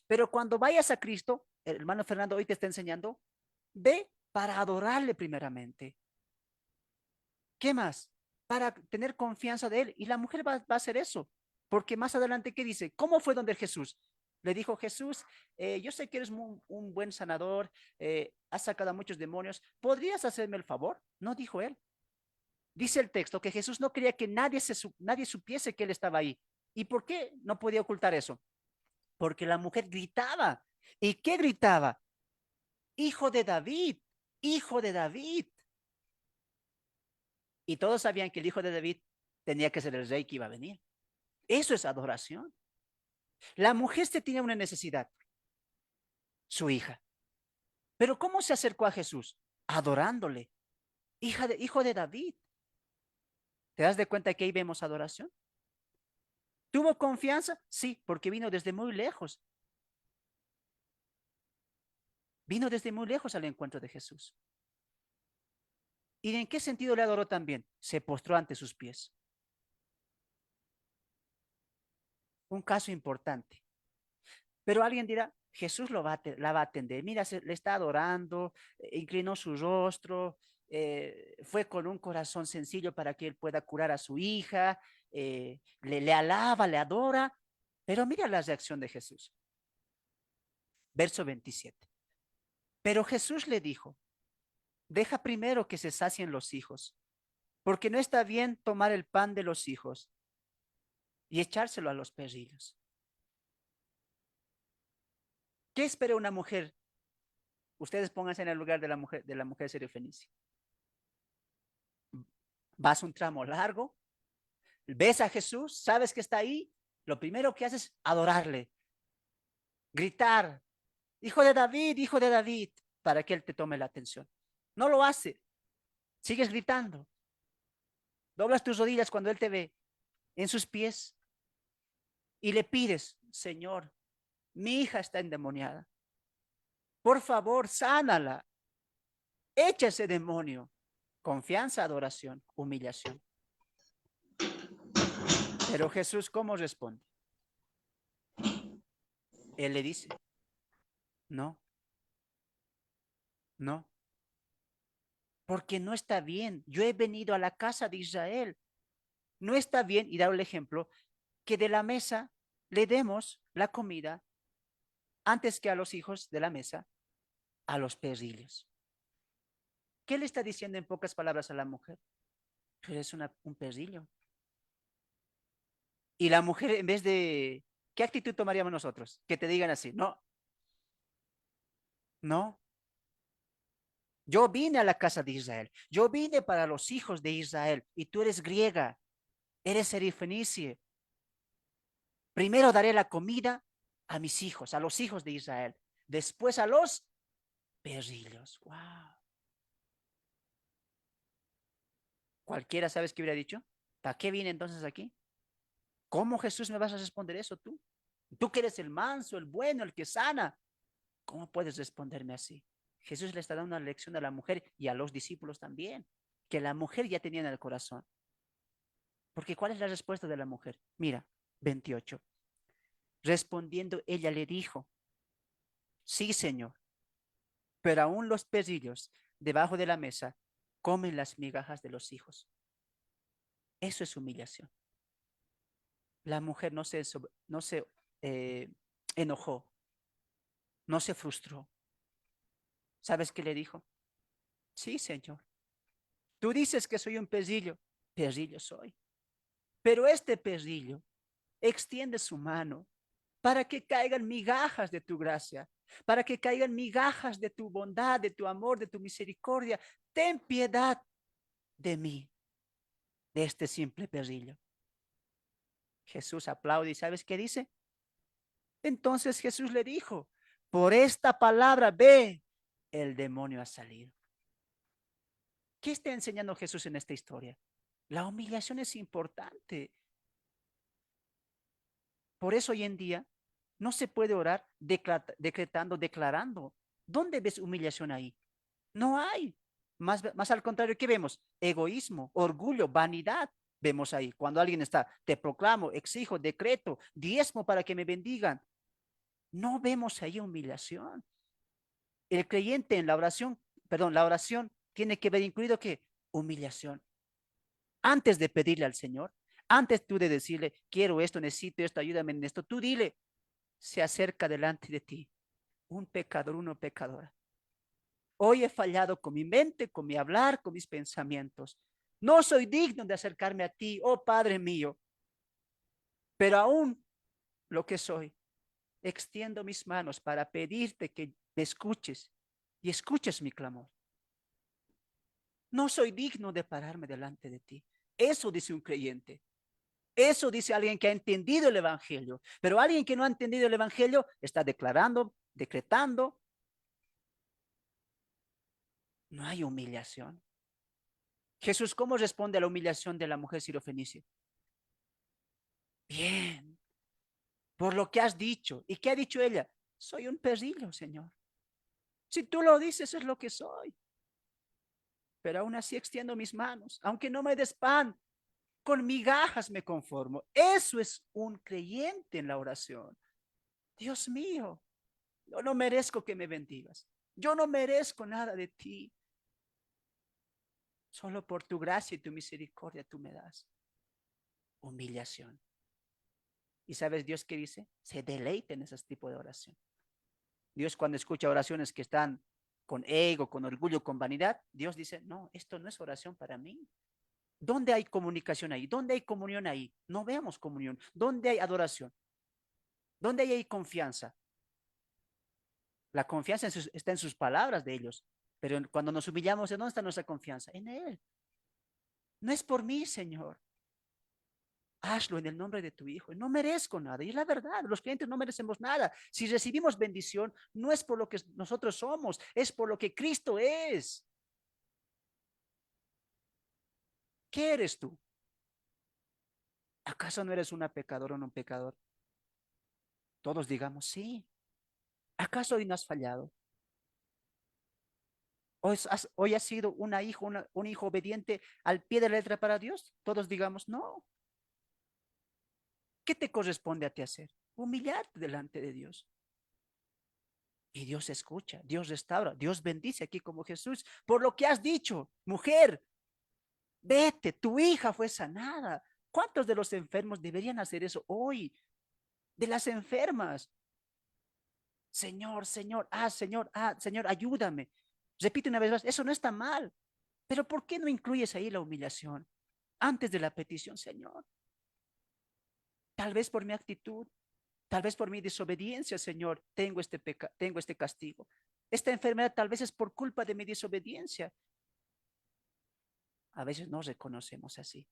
Pero cuando vayas a Cristo, el hermano Fernando hoy te está enseñando, ve para adorarle primeramente. ¿Qué más? Para tener confianza de él. Y la mujer va a hacer eso. Porque más adelante, ¿qué dice? ¿Cómo fue donde Jesús? Le dijo Jesús, yo sé que eres un buen sanador, has sacado a muchos demonios, ¿podrías hacerme el favor? No dijo él. Dice el texto que Jesús no quería que nadie supiese que él estaba ahí. ¿Y por qué no podía ocultar eso? Porque la mujer gritaba. ¿Y qué gritaba? Hijo de David, hijo de David. Y todos sabían que el hijo de David tenía que ser el rey que iba a venir. Eso es adoración. La mujer se tenía una necesidad, su hija. Pero ¿cómo se acercó a Jesús? Adorándole. Hijo de David. ¿Te das de cuenta que ahí vemos adoración? ¿Tuvo confianza? Sí, porque vino desde muy lejos. Vino desde muy lejos al encuentro de Jesús. ¿Y en qué sentido le adoró también? Se postró ante sus pies. Un caso importante. Pero alguien dirá, Jesús la va a atender. Mira, le está adorando, inclinó su rostro, fue con un corazón sencillo para que él pueda curar a su hija, le alaba, le adora. Pero mira la reacción de Jesús. Verso 27. Pero Jesús le dijo, deja primero que se sacien los hijos, porque no está bien tomar el pan de los hijos y echárselo a los perrillos. ¿Qué espera una mujer? Ustedes pónganse en el lugar de la mujer sirofenicia. Vas un tramo largo, ves a Jesús, sabes que está ahí, lo primero que haces es adorarle, gritar, hijo de David, para que él te tome la atención. No lo hace, sigues gritando, doblas tus rodillas cuando él te ve en sus pies y le pides, Señor, mi hija está endemoniada, por favor, sánala, echa ese demonio. Confianza, adoración, humillación. Pero Jesús, ¿cómo responde? Él le dice, no, no, porque no está bien. Yo he venido a la casa de Israel. No está bien, y da el ejemplo, que de la mesa le demos la comida antes que a los hijos de la mesa, a los perrillos. ¿Qué le está diciendo en pocas palabras a la mujer? Tú eres un perrillo. Y la mujer, en vez de, ¿qué actitud tomaríamos nosotros? Que te digan así, no, no. Yo vine a la casa de Israel. Yo vine para los hijos de Israel. Y tú eres griega, eres serifenicie. Primero daré la comida a mis hijos, a los hijos de Israel. Después a los perrillos. Wow. Cualquiera, ¿sabes qué hubiera dicho? ¿Para qué viene entonces aquí? ¿Cómo Jesús me vas a responder eso tú? Tú que eres el manso, el bueno, el que sana. ¿Cómo puedes responderme así? Jesús le está dando una lección a la mujer y a los discípulos también, que la mujer ya tenía en el corazón. Porque ¿cuál es la respuesta de la mujer? Mira, 28. Respondiendo, ella le dijo, sí, Señor, pero aún los perrillos debajo de la mesa comen las migajas de los hijos. Eso es humillación. La mujer no se eh, enojó, no se frustró. ¿Sabes qué le dijo? Sí, Señor. Tú dices que soy un perrillo. Perrillo soy. Pero este perrillo extiende su mano para que caigan migajas de tu gracia, para que caigan migajas de tu bondad, de tu amor, de tu misericordia. Ten piedad de mí, de este simple perrillo. Jesús aplaude y ¿sabes qué dice? Entonces Jesús le dijo, por esta palabra ve, el demonio ha salido. ¿Qué está enseñando Jesús en esta historia? La humillación es importante. Por eso hoy en día no se puede orar decretando, declarando. ¿Dónde ves humillación ahí? No hay. Más al contrario, ¿qué vemos? Egoísmo, orgullo, vanidad. Vemos ahí. Cuando alguien está, te proclamo, exijo, decreto, diezmo para que me bendigan. No vemos ahí humillación. El creyente en la oración, perdón, la oración tiene que ver incluido que humillación. Antes de pedirle al Señor, antes tú de decirle, quiero esto, necesito esto, ayúdame en esto, tú dile, se acerca delante de ti un pecador, una pecadora. Hoy he fallado con mi mente, con mi hablar, con mis pensamientos. No soy digno de acercarme a ti, oh Padre mío, pero aún lo que soy, extiendo mis manos para pedirte que me escuches y escuches mi clamor. No soy digno de pararme delante de ti. Eso dice un creyente. Eso dice alguien que ha entendido el Evangelio. Pero alguien que no ha entendido el Evangelio está declarando, decretando. No hay humillación. Jesús, ¿cómo responde a la humillación de la mujer sirofenicia? Bien, por lo que has dicho. ¿Y qué ha dicho ella? Soy un perrillo, Señor. Si tú lo dices, es lo que soy. pero aún así extiendo mis manos. Aunque no me des pan, con migajas me conformo. Eso es un creyente en la oración. Dios mío, yo no merezco que me bendigas. Yo no merezco nada de ti. Solo por tu gracia y tu misericordia tú me das humillación. ¿Y sabes Dios qué dice? Se deleita en ese tipo de oración. Dios cuando escucha oraciones que están con ego, con orgullo, con vanidad, Dios dice, no, esto no es oración para mí. ¿Dónde hay comunicación ahí? ¿Dónde hay comunión ahí? No veamos comunión. ¿Dónde hay adoración? ¿Dónde hay confianza? La confianza está en sus palabras de ellos. Pero cuando nos humillamos, ¿en dónde está nuestra confianza? En Él. No es por mí, Señor. Hazlo en el nombre de tu Hijo. No merezco nada. Y es la verdad, los creyentes no merecemos nada. Si recibimos bendición, no es por lo que nosotros somos, es por lo que Cristo es. ¿Qué eres tú? ¿Acaso no eres una pecadora o no un pecador? Todos digamos, sí. ¿Acaso hoy no has fallado? ¿Hoy has sido un hijo obediente al pie de la letra para Dios? Todos digamos, no. ¿Qué te corresponde a ti hacer? Humillarte delante de Dios. Y Dios escucha, Dios restaura, Dios bendice aquí como Jesús. Por lo que has dicho, mujer, vete, tu hija fue sanada. ¿Cuántos de los enfermos deberían hacer eso hoy? De las enfermas. Señor, Señor, Señor, ayúdame. Repite una vez más, eso no está mal. Pero ¿por qué no incluyes ahí la humillación antes de la petición, Señor? Tal vez por mi actitud, tal vez por mi desobediencia, Señor, tengo este castigo. Esta enfermedad tal vez es por culpa de mi desobediencia. A veces no reconocemos así.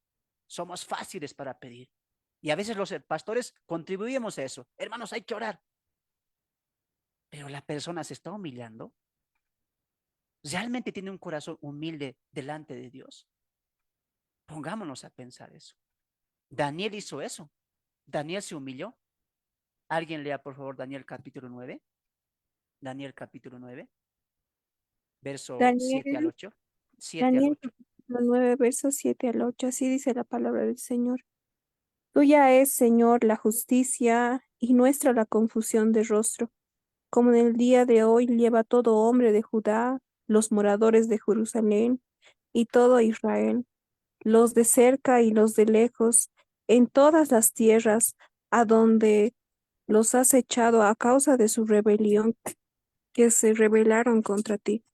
Somos fáciles para pedir. Y a veces los pastores contribuimos a eso. Hermanos, hay que orar. Pero la persona se está humillando. ¿Realmente tiene un corazón humilde delante de Dios? Pongámonos a pensar eso. Daniel hizo eso. Daniel se humilló. Alguien lea, por favor, Daniel capítulo 9. Daniel capítulo 9, verso 7 al Daniel, 8. 7 al Daniel 8. capítulo 9, versos 7 al 8. Así dice la palabra del Señor. Tuya es, Señor, la justicia y nuestra la confusión de rostro, como en el día de hoy lleva todo hombre de Judá, los moradores de Jerusalén y todo Israel, los de cerca y los de lejos, en todas las tierras a donde los has echado a causa de su rebelión, que se rebelaron contra ti.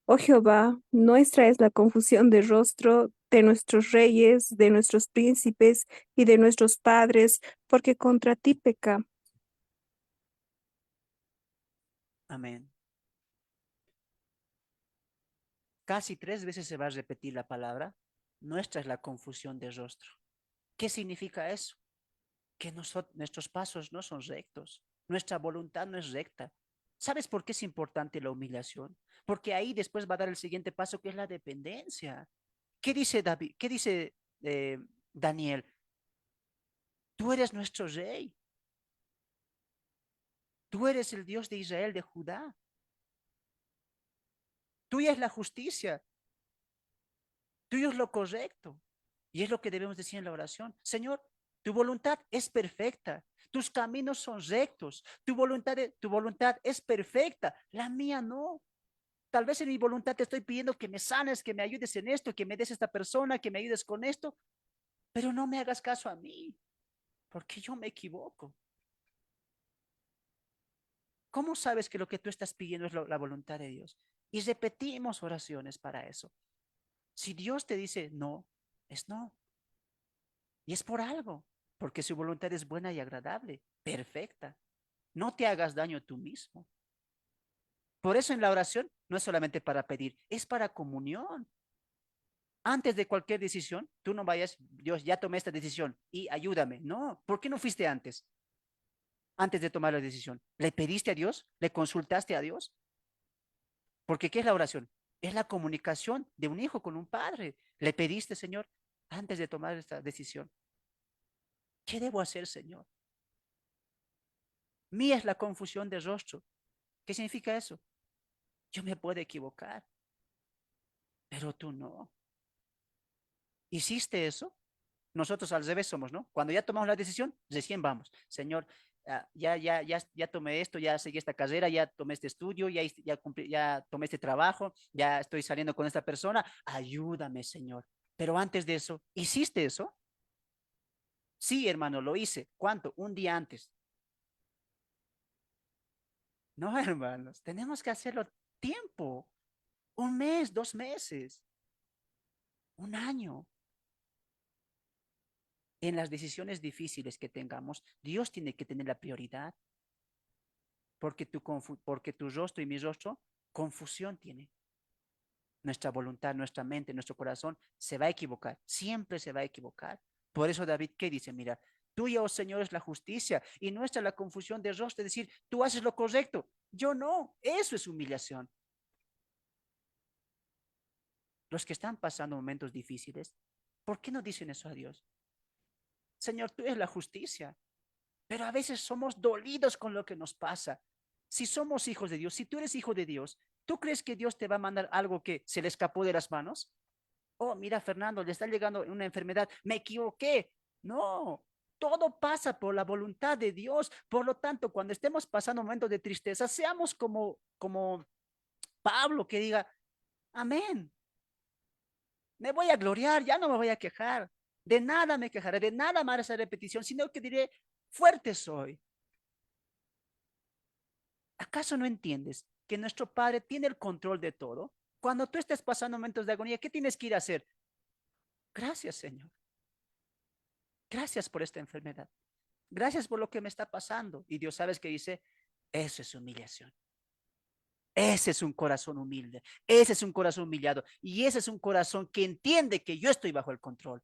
Oh Jehová, nuestra es la confusión de rostro de nuestros reyes, de nuestros príncipes y de nuestros padres, porque contra ti peca. Amén. Casi 3 veces se va a repetir la palabra. Nuestra es la confusión de rostro. ¿Qué significa eso? Que nuestros pasos no son rectos. Nuestra voluntad no es recta. ¿Sabes por qué es importante la humillación? Porque ahí después va a dar el siguiente paso, que es la dependencia. ¿Qué dice David? ¿Qué dice Daniel? Tú eres nuestro rey. Tú eres el Dios de Israel, de Judá. Tuya es la justicia. Tuyo es lo correcto. Y es lo que debemos decir en la oración. Señor, tu voluntad es perfecta. Tus caminos son rectos. Tu voluntad es perfecta. La mía no. Tal vez en mi voluntad te estoy pidiendo que me sanes, que me ayudes en esto, que me des esta persona, que me ayudes con esto, pero no me hagas caso a mí, porque yo me equivoco. ¿Cómo sabes que lo que tú estás pidiendo es la voluntad de Dios? Y repetimos oraciones para eso. Si Dios te dice no, es no. Y es por algo, porque su voluntad es buena y agradable, perfecta. No te hagas daño tú mismo. Por eso en la oración no es solamente para pedir, es para comunión. Antes de cualquier decisión, tú no vayas, Dios, ya tomé esta decisión y ayúdame. No, ¿por qué no fuiste antes? Antes de tomar la decisión. ¿Le pediste a Dios? ¿Le consultaste a Dios? Porque ¿qué es la oración? Es la comunicación de un hijo con un padre. ¿Le pediste, Señor, antes de tomar esta decisión? ¿Qué debo hacer, Señor? Mía es la confusión de rostro. ¿Qué significa eso? Yo me puedo equivocar, pero tú no. ¿Hiciste eso? Nosotros al revés somos, ¿no? Cuando ya tomamos la decisión, recién vamos. Señor, ya tomé esto, ya seguí esta carrera, ya tomé este estudio, ya tomé este trabajo, ya estoy saliendo con esta persona. Ayúdame, Señor. Pero antes de eso, ¿hiciste eso? Sí, hermano, lo hice. ¿Cuánto? Un día antes. No, hermanos, tenemos que hacerlo tiempo. Un mes, 2 meses, un año. En las decisiones difíciles que tengamos, Dios tiene que tener la prioridad, porque tu rostro y mi rostro confusión tiene. Nuestra voluntad, nuestra mente, nuestro corazón se va a equivocar, siempre se va a equivocar. Por eso David, ¿qué dice? Mira, tuya, oh Señor, es la justicia y nuestra la confusión de rostro, es decir, tú haces lo correcto, yo no, eso es humillación. Los que están pasando momentos difíciles, ¿por qué no dicen eso a Dios? Señor, tú eres la justicia, pero a veces somos dolidos con lo que nos pasa. Si somos hijos de Dios, si tú eres hijo de Dios, ¿tú crees que Dios te va a mandar algo que se le escapó de las manos? Oh, mira, Fernando, le está llegando una enfermedad, me equivoqué. No, todo pasa por la voluntad de Dios. Por lo tanto, cuando estemos pasando momentos de tristeza, seamos como Pablo que diga, amén, me voy a gloriar, ya no me voy a quejar. De nada me quejaré, de nada me haré esa repetición, sino que diré, fuerte soy. ¿Acaso no entiendes que nuestro Padre tiene el control de todo? Cuando tú estés pasando momentos de agonía, ¿qué tienes que ir a hacer? Gracias, Señor. Gracias por esta enfermedad. Gracias por lo que me está pasando. Y Dios, ¿sabes qué dice? Eso es humillación. Ese es un corazón humilde. Ese es un corazón humillado. Y ese es un corazón que entiende que yo estoy bajo el control.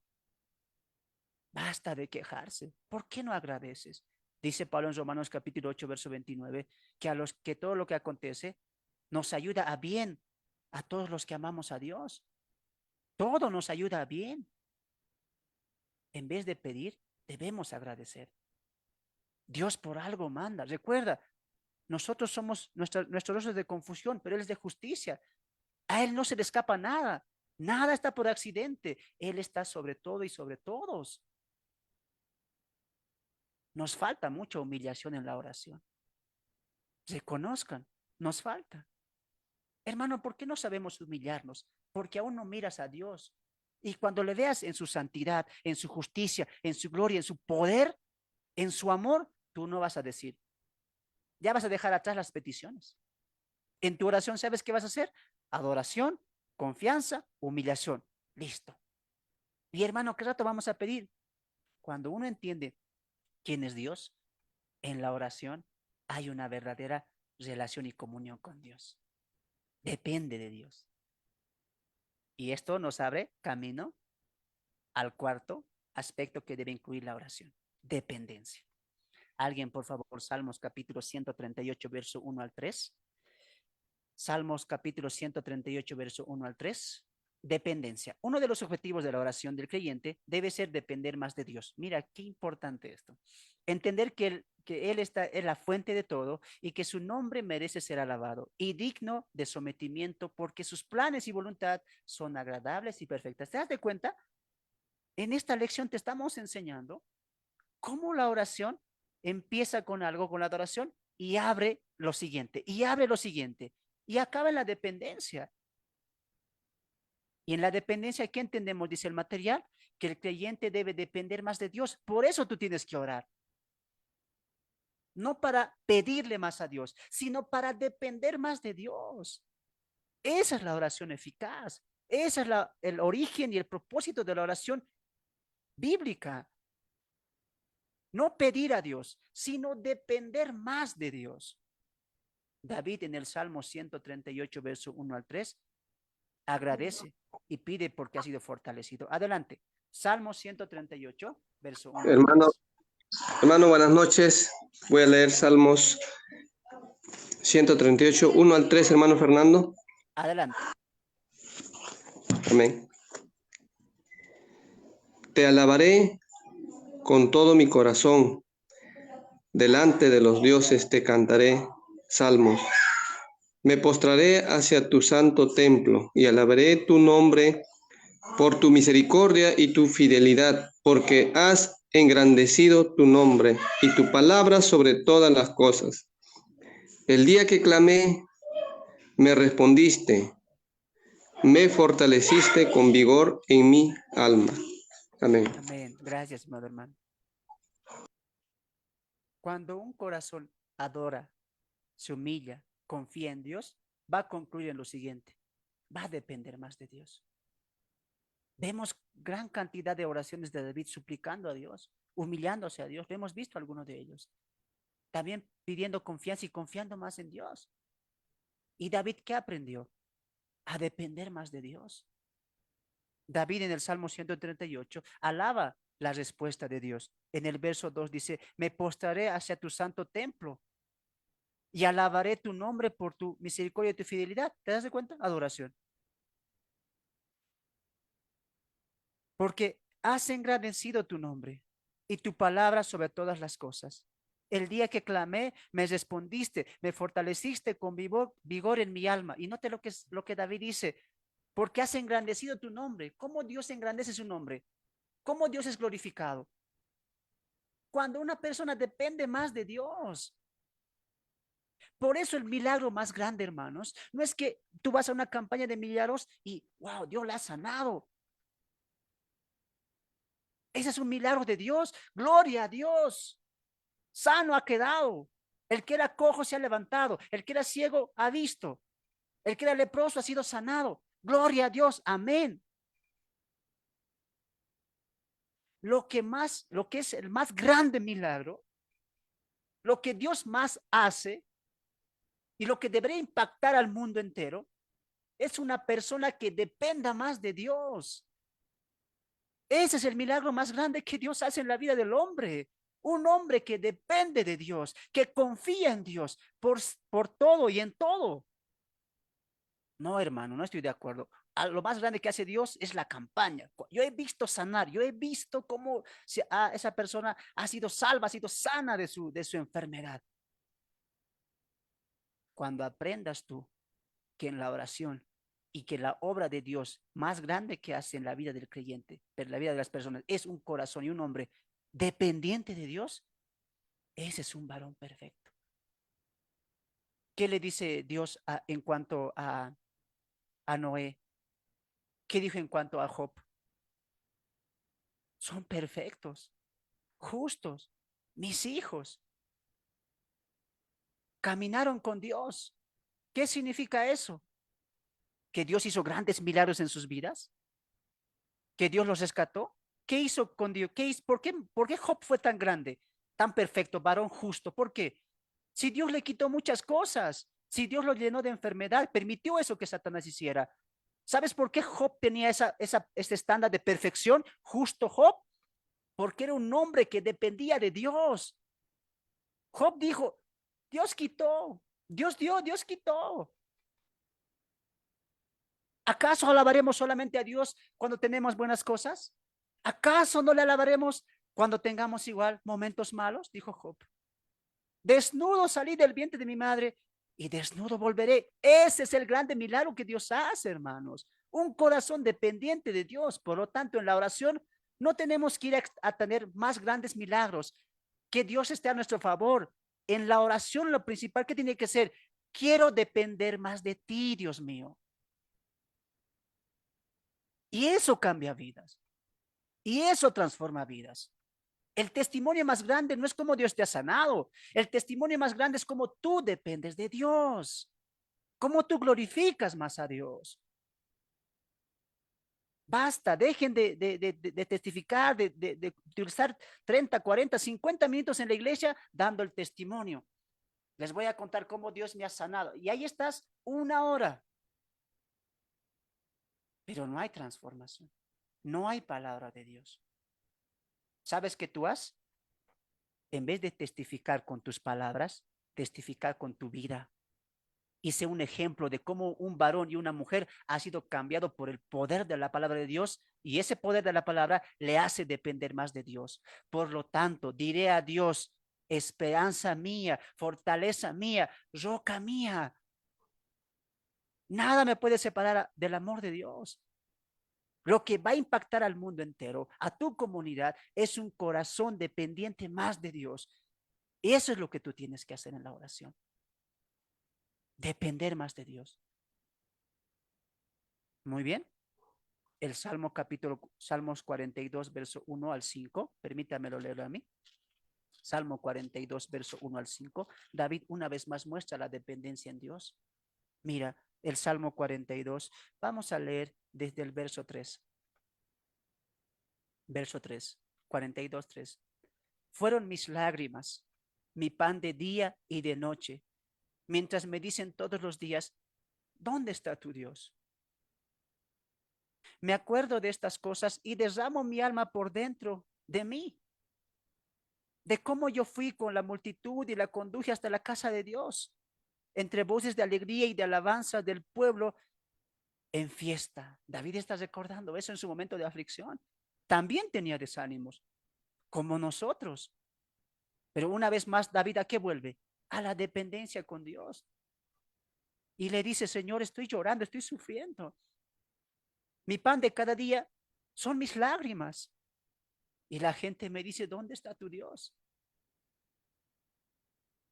Basta de quejarse. ¿Por qué no agradeces? Dice Pablo en Romanos capítulo 8, verso 29, que a los que todo lo que acontece nos ayuda a bien a todos los que amamos a Dios. Todo nos ayuda a bien. En vez de pedir, debemos agradecer. Dios por algo manda. Recuerda, nosotros somos, nuestro rostro es de confusión, pero Él es de justicia. A Él no se le escapa nada. Nada está por accidente. Él está sobre todo y sobre todos. Nos falta mucha humillación en la oración. Reconozcan, nos falta. Hermano, ¿por qué no sabemos humillarnos? Porque aún no miras a Dios. Y cuando le veas en su santidad, en su justicia, en su gloria, en su poder, en su amor, tú no vas a decir, ya vas a dejar atrás las peticiones. En tu oración, ¿sabes qué vas a hacer? Adoración, confianza, humillación. Listo. Y hermano, ¿qué rato vamos a pedir? Cuando uno entiende quién es Dios, en la oración hay una verdadera relación y comunión con Dios. Depende de Dios. Y esto nos abre camino al cuarto aspecto que debe incluir la oración. Dependencia. Alguien, por favor, Salmos capítulo 138, verso 1 al 3. Salmos capítulo 138, verso 1 al 3. Dependencia. Uno de los objetivos de la oración del creyente debe ser depender más de Dios. Mira, qué importante esto. Entender que Él es la fuente de todo y que su nombre merece ser alabado y digno de sometimiento porque sus planes y voluntad son agradables y perfectas. ¿Te das de cuenta? En esta lección te estamos enseñando cómo la oración empieza con algo, con la adoración, y abre lo siguiente, y abre lo siguiente, y acaba en la dependencia. Y en la dependencia, ¿qué entendemos? Dice el material, que el creyente debe depender más de Dios. Por eso tú tienes que orar. No para pedirle más a Dios, sino para depender más de Dios. Esa es la oración eficaz. Ese es el origen y el propósito de la oración bíblica. No pedir a Dios, sino depender más de Dios. David en el Salmo 138, verso 1 al 3, agradece y pide porque ha sido fortalecido. Adelante. Salmo 138, verso 1 al Hermano, 3. hermano, buenas noches. Voy a leer Salmos 138, 1 al 3, hermano Fernando. Adelante. Amén. Te alabaré con todo mi corazón. Delante de los dioses te cantaré salmos. Me postraré hacia tu santo templo y alabaré tu nombre por tu misericordia y tu fidelidad, porque has engrandecido tu nombre y tu palabra sobre todas las cosas. El día que clamé, me respondiste, me fortaleciste con vigor en mi alma. Amén. Amén. Gracias, amado hermano. Cuando un corazón adora, se humilla, confía en Dios, va a concluir en lo siguiente. Va a depender más de Dios. Vemos gran cantidad de oraciones de David suplicando a Dios, humillándose a Dios. Lo hemos visto algunos de ellos. También pidiendo confianza y confiando más en Dios. ¿Y David qué aprendió? A depender más de Dios. David en el Salmo 138 alaba la respuesta de Dios. En el verso 2 dice, me postraré hacia tu santo templo y alabaré tu nombre por tu misericordia y tu fidelidad. ¿Te das de cuenta? Adoración. Porque has engrandecido tu nombre y tu palabra sobre todas las cosas. El día que clamé, me respondiste, me fortaleciste con vigor en mi alma. Y note lo que David dice, porque has engrandecido tu nombre. ¿Cómo Dios engrandece su nombre? ¿Cómo Dios es glorificado? Cuando una persona depende más de Dios. Por eso el milagro más grande, hermanos, no es que tú vas a una campaña de milagros y, wow, Dios la ha sanado. Ese es un milagro de Dios. Gloria a Dios. Sano ha quedado. El que era cojo se ha levantado. El que era ciego ha visto. El que era leproso ha sido sanado. Gloria a Dios. Amén. Lo que es el más grande milagro, lo que Dios más hace y lo que debería impactar al mundo entero, es una persona que dependa más de Dios. Ese es el milagro más grande que Dios hace en la vida del hombre. Un hombre que depende de Dios, que confía en Dios por todo y en todo. No, hermano, no estoy de acuerdo. Lo más grande que hace Dios es la campaña. Yo he visto sanar, yo he visto cómo esa persona ha sido salva, ha sido sana de su enfermedad. Cuando aprendas tú que en la oración y que la obra de Dios más grande que hace en la vida del creyente, en la vida de las personas, es un corazón y un hombre dependiente de Dios, ese es un varón perfecto. ¿Qué le dice Dios en cuanto a Noé? ¿Qué dijo en cuanto a Job? Son perfectos, justos, mis hijos. Caminaron con Dios. ¿Qué significa eso? ¿Que Dios hizo grandes milagros en sus vidas? ¿Que Dios los rescató? ¿Qué hizo con Dios? ¿Por qué Job fue tan grande, tan perfecto, varón justo? ¿Por qué? Si Dios le quitó muchas cosas, si Dios lo llenó de enfermedad, permitió eso que Satanás hiciera. ¿Sabes por qué Job tenía este estándar de perfección? Justo Job, porque era un hombre que dependía de Dios. Job dijo, Dios quitó, Dios dio, Dios quitó. ¿Acaso alabaremos solamente a Dios cuando tenemos buenas cosas? ¿Acaso no le alabaremos cuando tengamos igual momentos malos? Dijo Job. Desnudo salí del vientre de mi madre y desnudo volveré. Ese es el grande milagro que Dios hace, hermanos. Un corazón dependiente de Dios. Por lo tanto, en la oración no tenemos que ir a tener más grandes milagros. Que Dios esté a nuestro favor. En la oración lo principal que tiene que ser, quiero depender más de ti, Dios mío. Y eso cambia vidas. Y eso transforma vidas. El testimonio más grande no es cómo Dios te ha sanado. El testimonio más grande es cómo tú dependes de Dios. Cómo tú glorificas más a Dios. Basta, dejen de testificar, de utilizar 30, 40, 50 minutos en la iglesia dando el testimonio. Les voy a contar cómo Dios me ha sanado. Y ahí estás 1 hora. Pero no hay transformación. No hay palabra de Dios. ¿Sabes qué tú has? En vez de testificar con tus palabras, testificar con tu vida. Y sé un ejemplo de cómo un varón y una mujer ha sido cambiado por el poder de la palabra de Dios, y ese poder de la palabra le hace depender más de Dios. Por lo tanto, diré a Dios, esperanza mía, fortaleza mía, roca mía. Nada me puede separar del amor de Dios. Lo que va a impactar al mundo entero, a tu comunidad, es un corazón dependiente más de Dios. Eso es lo que tú tienes que hacer en la oración. Depender más de Dios. Muy bien. El Salmos 42, verso 1 al 5. Permítamelo leerlo a mí. Salmo 42, verso 1 al 5. David una vez más muestra la dependencia en Dios. Mira, el Salmo 42. Vamos a leer desde el verso 3. Verso 3. 42, 3. Fueron mis lágrimas, mi pan de día y de noche, mientras me dicen todos los días, ¿dónde está tu Dios? Me acuerdo de estas cosas y derramo mi alma por dentro de mí, de cómo yo fui con la multitud y la conduje hasta la casa de Dios, entre voces de alegría y de alabanza del pueblo en fiesta. David está recordando eso en su momento de aflicción. También tenía desánimos, como nosotros. Pero una vez más, David, ¿a qué vuelve? A la dependencia con Dios. Y le dice, Señor, estoy llorando, estoy sufriendo. Mi pan de cada día son mis lágrimas. Y la gente me dice, ¿dónde está tu Dios?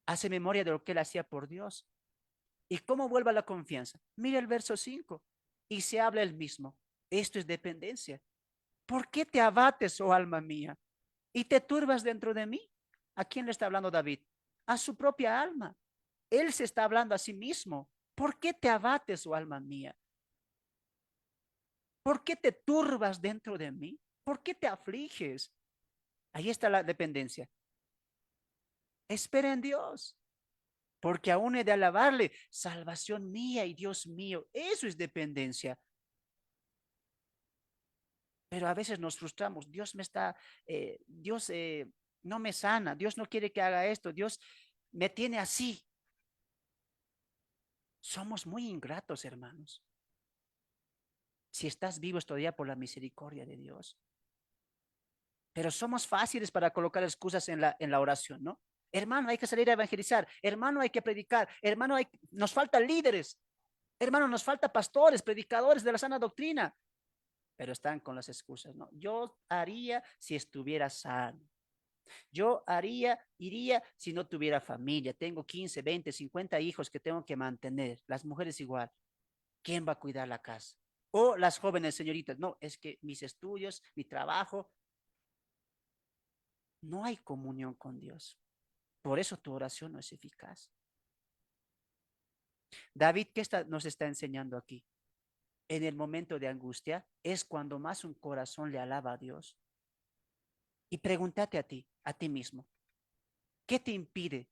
Hace memoria de lo que él hacía por Dios. ¿Y cómo vuelve a la confianza? Mira el verso 5. Y se habla el mismo. Esto es dependencia. ¿Por qué te abates, oh alma mía? Y te turbas dentro de mí. ¿A quién le está hablando David? A su propia alma. Él se está hablando a sí mismo. ¿Por qué te abates, oh alma mía? ¿Por qué te turbas dentro de mí? ¿Por qué te afliges? Ahí está la dependencia. Espera en Dios, porque aún he de alabarle, salvación mía y Dios mío. Eso es dependencia. Pero a veces nos frustramos. Dios no me sana, Dios no quiere que haga esto, Dios me tiene así. Somos muy ingratos, hermanos. Si estás vivo es todavía por la misericordia de Dios. Pero somos fáciles para colocar excusas en la oración, ¿no? Hermano, hay que salir a evangelizar. Hermano, hay que predicar. Hermano, nos faltan líderes. Hermano, nos falta pastores, predicadores de la sana doctrina. Pero están con las excusas, ¿no? Yo haría si estuviera sano. Yo iría si no tuviera familia. Tengo 15, 20, 50 hijos que tengo que mantener. Las mujeres igual. ¿Quién va a cuidar la casa? O las jóvenes señoritas. No, es que mis estudios, mi trabajo, no hay comunión con Dios. Por eso tu oración no es eficaz. David, ¿qué nos está enseñando aquí? En el momento de angustia es cuando más un corazón le alaba a Dios. Y pregúntate a ti mismo, ¿qué te impide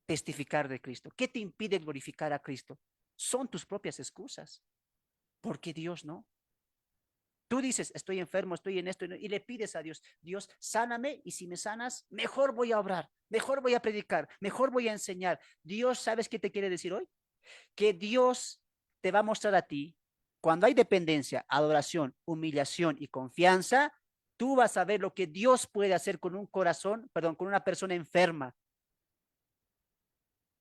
testificar de Cristo? ¿Qué te impide glorificar a Cristo? Son tus propias excusas. Porque Dios no. Tú dices, estoy enfermo, estoy en esto, y le pides a Dios, Dios, sáname, y si me sanas, mejor voy a obrar, mejor voy a predicar, mejor voy a enseñar. Dios, ¿sabes qué te quiere decir hoy? Que Dios te va a mostrar a ti, cuando hay dependencia, adoración, humillación y confianza, tú vas a ver lo que Dios puede hacer con un corazón, perdón, con una persona enferma.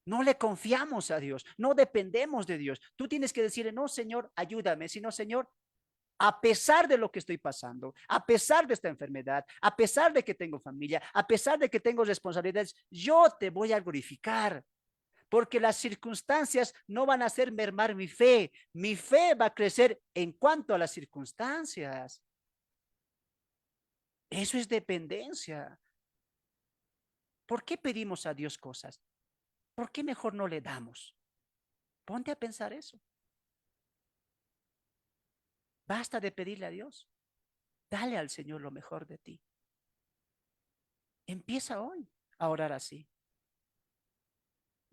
No le confiamos a Dios, no dependemos de Dios. Tú tienes que decirle, no, Señor, ayúdame, sino, Señor, a pesar de lo que estoy pasando, a pesar de esta enfermedad, a pesar de que tengo familia, a pesar de que tengo responsabilidades, yo te voy a glorificar, porque las circunstancias no van a hacer mermar mi fe. Mi fe va a crecer en cuanto a las circunstancias. Eso es dependencia. ¿Por qué pedimos a Dios cosas? ¿Por qué mejor no le damos? Ponte a pensar eso. Basta de pedirle a Dios. Dale al Señor lo mejor de ti. Empieza hoy a orar así.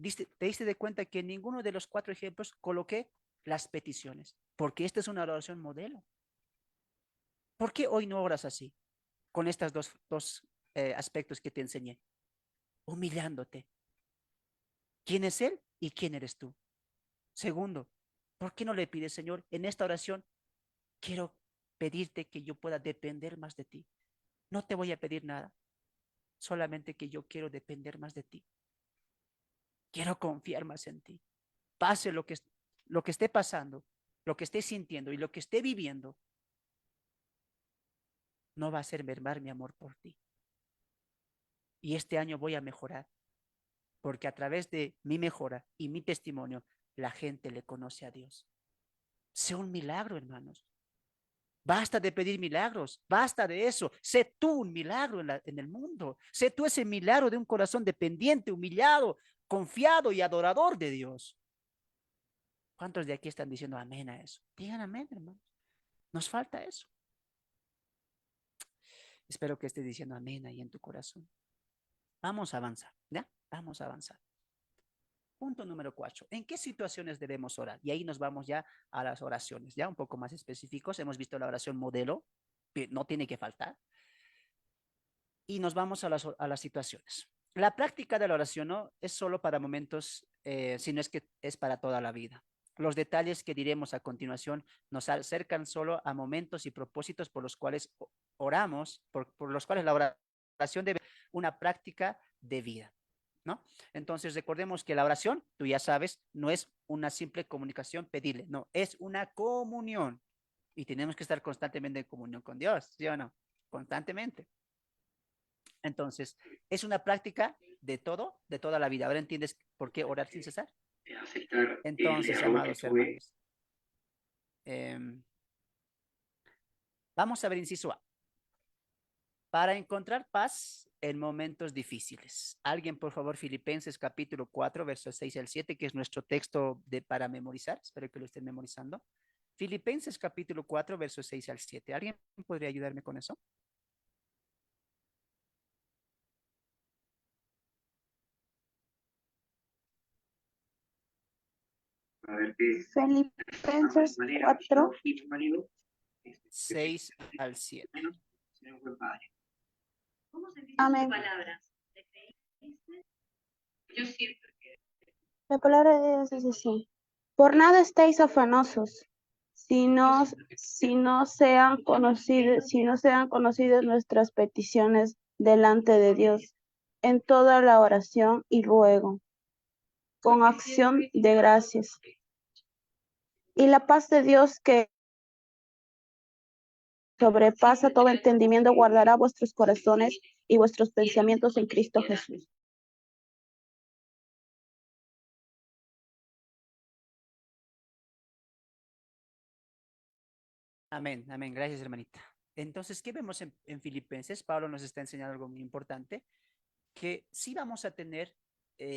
¿Te diste de cuenta que en ninguno de los 4 ejemplos coloqué las peticiones? Porque esta es una oración modelo. ¿Por qué hoy no oras así? Con estos dos aspectos que te enseñé. Humillándote. ¿Quién es Él y quién eres tú? Segundo, ¿por qué no le pides, Señor, en esta oración, quiero pedirte que yo pueda depender más de ti? No te voy a pedir nada, solamente que yo quiero depender más de ti. Quiero confiar más en ti. Pase lo que esté pasando, lo que esté sintiendo y lo que esté viviendo, no va a hacer mermar mi amor por ti. Y este año voy a mejorar, porque a través de mi mejora y mi testimonio, la gente le conoce a Dios. Sé un milagro, hermanos. Basta de pedir milagros, basta de eso. Sé tú un milagro en el mundo. Sé tú ese milagro de un corazón dependiente, humillado, confiado y adorador de Dios. ¿Cuántos de aquí están diciendo amén a eso? Digan amén, hermanos. Nos falta eso. Espero que estés diciendo amén ahí en tu corazón. Vamos a avanzar, ¿ya? Vamos a avanzar. Punto número 4. ¿En qué situaciones debemos orar? Y ahí nos vamos ya a las oraciones, ya un poco más específicos. Hemos visto la oración modelo, que no tiene que faltar. Y nos vamos a las situaciones. La práctica de la oración no es solo para momentos, sino es que es para toda la vida. Los detalles que diremos a continuación nos acercan solo a momentos y propósitos por los cuales oramos, por los cuales la oración debe ser una práctica de vida, ¿no? Entonces recordemos que la oración, tú ya sabes, no es una simple comunicación, pedirle, no, es una comunión. Y tenemos que estar constantemente en comunión con Dios, ¿sí o no? Constantemente. Entonces, es una práctica de todo, de toda la vida. Ahora entiendes por qué orar sin cesar. Entonces, amados hermanos, vamos a ver inciso A. Para encontrar paz en momentos difíciles. Alguien, por favor, Filipenses capítulo 4, versos 6 al 7, que es nuestro texto para memorizar. Espero que lo estén memorizando. Filipenses capítulo 4, versos 6 al 7. ¿Alguien podría ayudarme con eso? Filipenses 4, 6 al 7. amén. La palabra de Dios es así. Por nada estéis afanosos, si no sean conocidas nuestras peticiones delante de Dios, en toda la oración y ruego, con acción de gracias. Y la paz de Dios que sobrepasa todo entendimiento, guardará vuestros corazones y vuestros pensamientos en Cristo Jesús. Amén, amén. Gracias, hermanita. Entonces, ¿qué vemos en Filipenses? Pablo nos está enseñando algo muy importante, que sí vamos a tener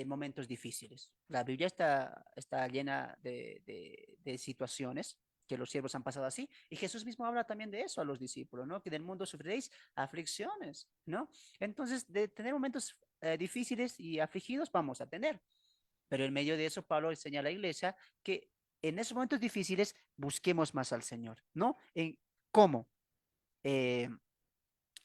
momentos difíciles. La Biblia está llena de situaciones que los siervos han pasado así, y Jesús mismo habla también de eso a los discípulos, ¿no? Que del mundo sufriréis aflicciones, ¿no? Entonces, de tener momentos difíciles y afligidos vamos a tener. Pero en medio de eso, Pablo enseña a la iglesia que en esos momentos difíciles busquemos más al Señor, ¿no? ¿Cómo? Eh,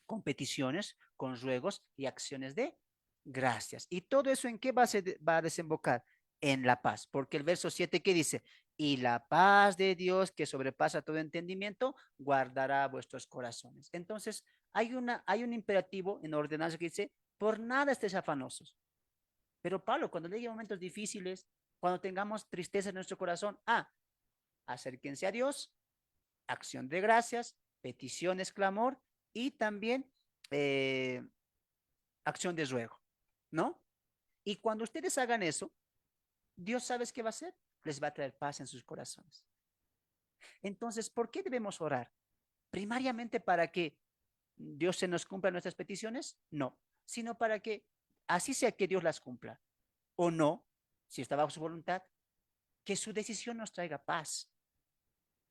con peticiones, con ruegos y acciones de gracias. ¿Y todo eso en qué va a desembocar? En la paz, porque el verso 7 que dice, y la paz de Dios que sobrepasa todo entendimiento, guardará vuestros corazones. Entonces, hay un imperativo en ordenanza que dice, por nada estéis afanosos. Pero Pablo, cuando llegue momentos difíciles, cuando tengamos tristeza en nuestro corazón, acérquense a Dios, acción de gracias, peticiones, clamor y también eh, acción de ruego, ¿no? Y cuando ustedes hagan eso, Dios sabe qué va a hacer, les va a traer paz en sus corazones. Entonces, ¿por qué debemos orar? Primariamente para que Dios se nos cumpla nuestras peticiones, no, sino para que así sea que Dios las cumpla, o no, si está bajo su voluntad, que su decisión nos traiga paz.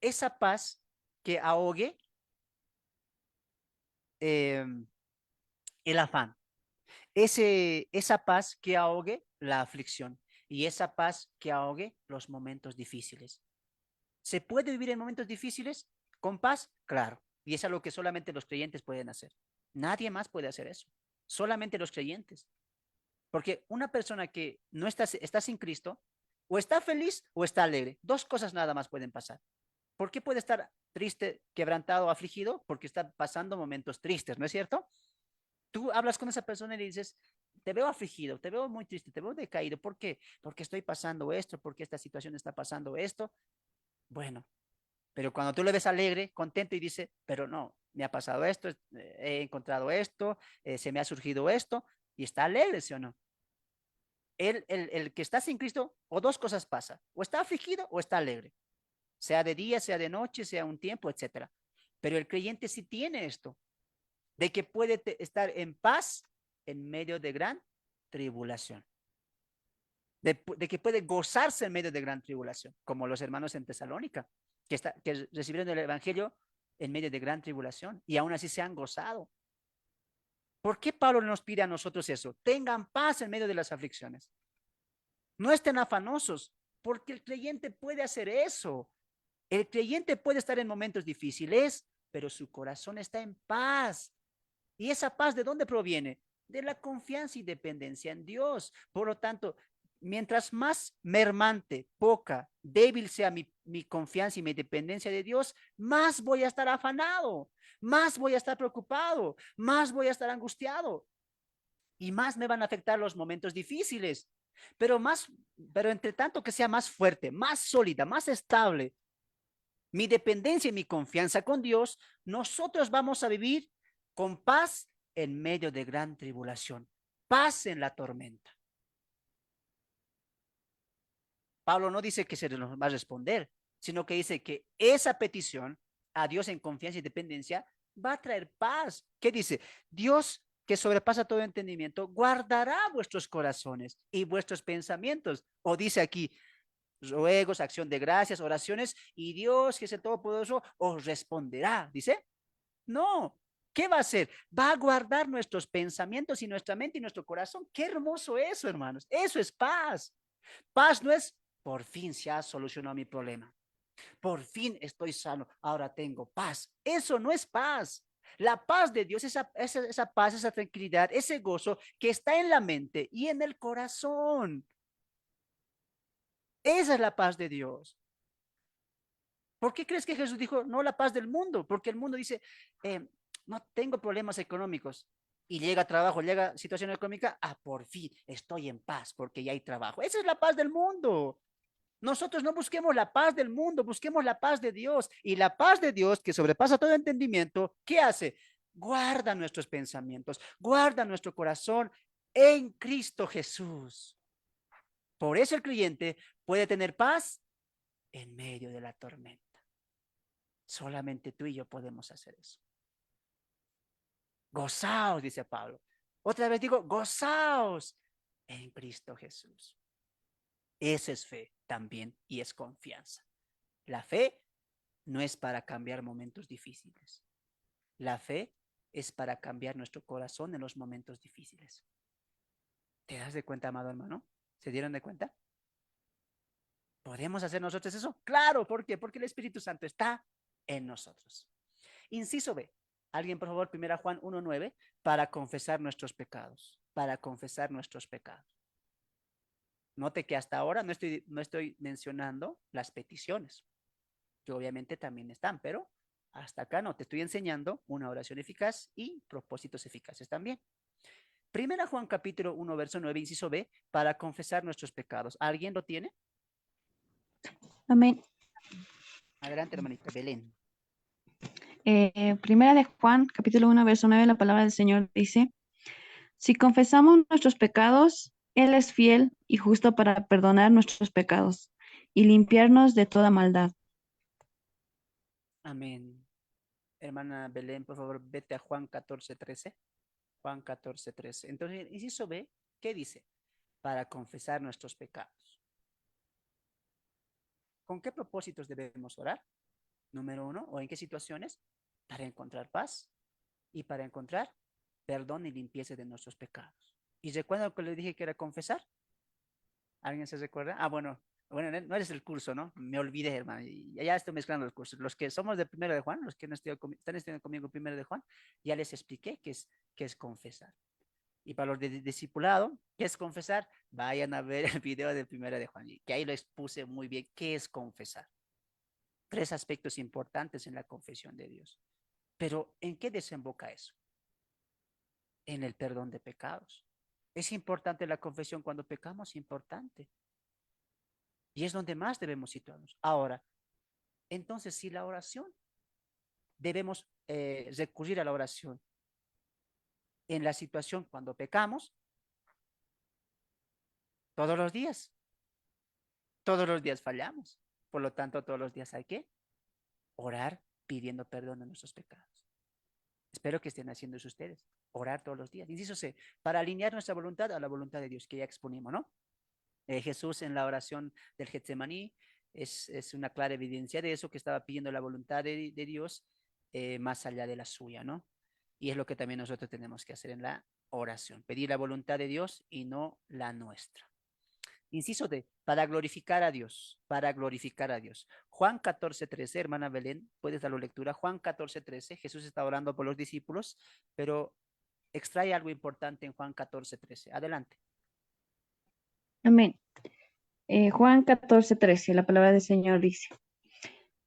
Esa paz que ahogue eh, el afán, esa paz que ahogue la aflicción y esa paz que ahogue los momentos difíciles. ¿Se puede vivir en momentos difíciles con paz? Claro. Y es algo que solamente los creyentes pueden hacer. Nadie más puede hacer eso. Solamente los creyentes. Porque una persona que no está sin Cristo, o está feliz o está alegre. Dos cosas nada más pueden pasar. ¿Por qué puede estar triste, quebrantado, afligido? Porque está pasando momentos tristes, ¿no es cierto? Tú hablas con esa persona y le dices, te veo afligido, te veo muy triste, te veo decaído. ¿Por qué? Porque estoy pasando esto, porque esta situación está pasando esto. Bueno, pero cuando tú le ves alegre, contento y dice, pero no, me ha pasado esto, he encontrado esto, se me ha surgido esto, y está alegre, ¿sí o no? El que está sin Cristo, o dos cosas pasa, o está afligido o está alegre, sea de día, sea de noche, sea un tiempo, etcétera. Pero el creyente sí tiene esto, de que puede estar en paz en medio de gran tribulación. De que puede gozarse en medio de gran tribulación, como los hermanos en Tesalónica, que recibieron el Evangelio en medio de gran tribulación y aún así se han gozado. ¿Por qué Pablo nos pide a nosotros eso? Tengan paz en medio de las aflicciones. No estén afanosos, porque el creyente puede hacer eso. El creyente puede estar en momentos difíciles, pero su corazón está en paz. ¿Y esa paz de dónde proviene? De la confianza y dependencia en Dios. Por lo tanto, mientras más mermante, poca, débil sea mi confianza y mi dependencia de Dios, más voy a estar afanado, más voy a estar preocupado, más voy a estar angustiado y más me van a afectar los momentos difíciles. Pero entre tanto que sea más fuerte, más sólida, más estable, mi dependencia y mi confianza con Dios, nosotros vamos a vivir con paz en medio de gran tribulación, paz en la tormenta. Pablo no dice que se nos va a responder, sino que dice que esa petición a Dios en confianza y dependencia va a traer paz. ¿Qué dice? Dios, que sobrepasa todo entendimiento, guardará vuestros corazones y vuestros pensamientos. O dice aquí, ruegos, acción de gracias, oraciones, y Dios, que es el Todopoderoso, os responderá. ¿Dice? No. ¿Qué va a hacer? Va a guardar nuestros pensamientos y nuestra mente y nuestro corazón. Qué hermoso eso, hermanos. Eso es paz. Paz no es, por fin se ha solucionado mi problema. Por fin estoy sano. Ahora tengo paz. Eso no es paz. La paz de Dios, esa paz, esa tranquilidad, ese gozo que está en la mente y en el corazón. Esa es la paz de Dios. ¿Por qué crees que Jesús dijo, no la paz del mundo? Porque el mundo dice, no tengo problemas económicos. Y llega trabajo, llega situación económica, por fin estoy en paz porque ya hay trabajo. Esa es la paz del mundo. Nosotros no busquemos la paz del mundo, busquemos la paz de Dios. Y la paz de Dios, que sobrepasa todo entendimiento, ¿qué hace? Guarda nuestros pensamientos, guarda nuestro corazón en Cristo Jesús. Por eso el creyente puede tener paz en medio de la tormenta. Solamente tú y yo podemos hacer eso. Gozaos, dice Pablo. Otra vez digo, gozaos en Cristo Jesús. Esa es fe también y es confianza. La fe no es para cambiar momentos difíciles. La fe es para cambiar nuestro corazón en los momentos difíciles. ¿Te das de cuenta, amado hermano? ¿Se dieron de cuenta? ¿Podemos hacer nosotros eso? Claro, ¿por qué? Porque el Espíritu Santo está en nosotros. Inciso B. Alguien, por favor, 1 Juan 1:9, para confesar nuestros pecados. Para confesar nuestros pecados. Note que hasta ahora no estoy mencionando las peticiones, que obviamente también están, pero hasta acá no, te estoy enseñando una oración eficaz y propósitos eficaces también. 1 Juan capítulo 1, verso 9, inciso B, para confesar nuestros pecados. ¿Alguien lo tiene? Amén. Adelante, hermanita Belén. Primera de Juan, capítulo 1, verso 9, la palabra del Señor dice, si confesamos nuestros pecados, Él es fiel y justo para perdonar nuestros pecados y limpiarnos de toda maldad. Amén. Hermana Belén, por favor, vete a Juan 14:13. Juan 14:13. Entonces, inciso B, ¿qué dice? Para confesar nuestros pecados. ¿Con qué propósitos debemos orar? Número 1, ¿o en qué situaciones? Para encontrar paz y para encontrar perdón y limpieza de nuestros pecados. ¿Y recuerdan lo que le dije que era confesar? ¿Alguien se recuerda? Bueno, no eres el curso, ¿no? Me olvidé, hermano. Ya estoy mezclando los cursos. Los que somos de 1 de Juan, los que están estudiando conmigo 1 de Juan, ya les expliqué qué es confesar. Y para los de discipulado, ¿qué es confesar? Vayan a ver el video de 1 de Juan, que ahí lo expuse muy bien. ¿Qué es confesar? 3 aspectos importantes en la confesión de Dios. Pero ¿en qué desemboca eso? En el perdón de pecados. Es importante la confesión cuando pecamos, importante. Y es donde más debemos situarnos. Ahora, entonces, si la oración, debemos recurrir a la oración en la situación cuando pecamos, todos los días. Todos los días fallamos. Por lo tanto, todos los días hay que orar pidiendo perdón de nuestros pecados. Espero que estén haciendo eso ustedes. Orar todos los días. Inciso C, para alinear nuestra voluntad a la voluntad de Dios, que ya exponimos, ¿no? Jesús en la oración del Getsemaní es una clara evidencia de eso, que estaba pidiendo la voluntad de Dios más allá de la suya, ¿no? Y es lo que también nosotros tenemos que hacer en la oración, pedir la voluntad de Dios y no la nuestra. Inciso D, para glorificar a Dios, para glorificar a Dios. Juan 14:13, hermana Belén, puedes dar la lectura. Juan 14:13, Jesús está orando por los discípulos, pero extrae algo importante en Juan 14:13. Adelante. Amén. Juan 14:13, la palabra del Señor dice,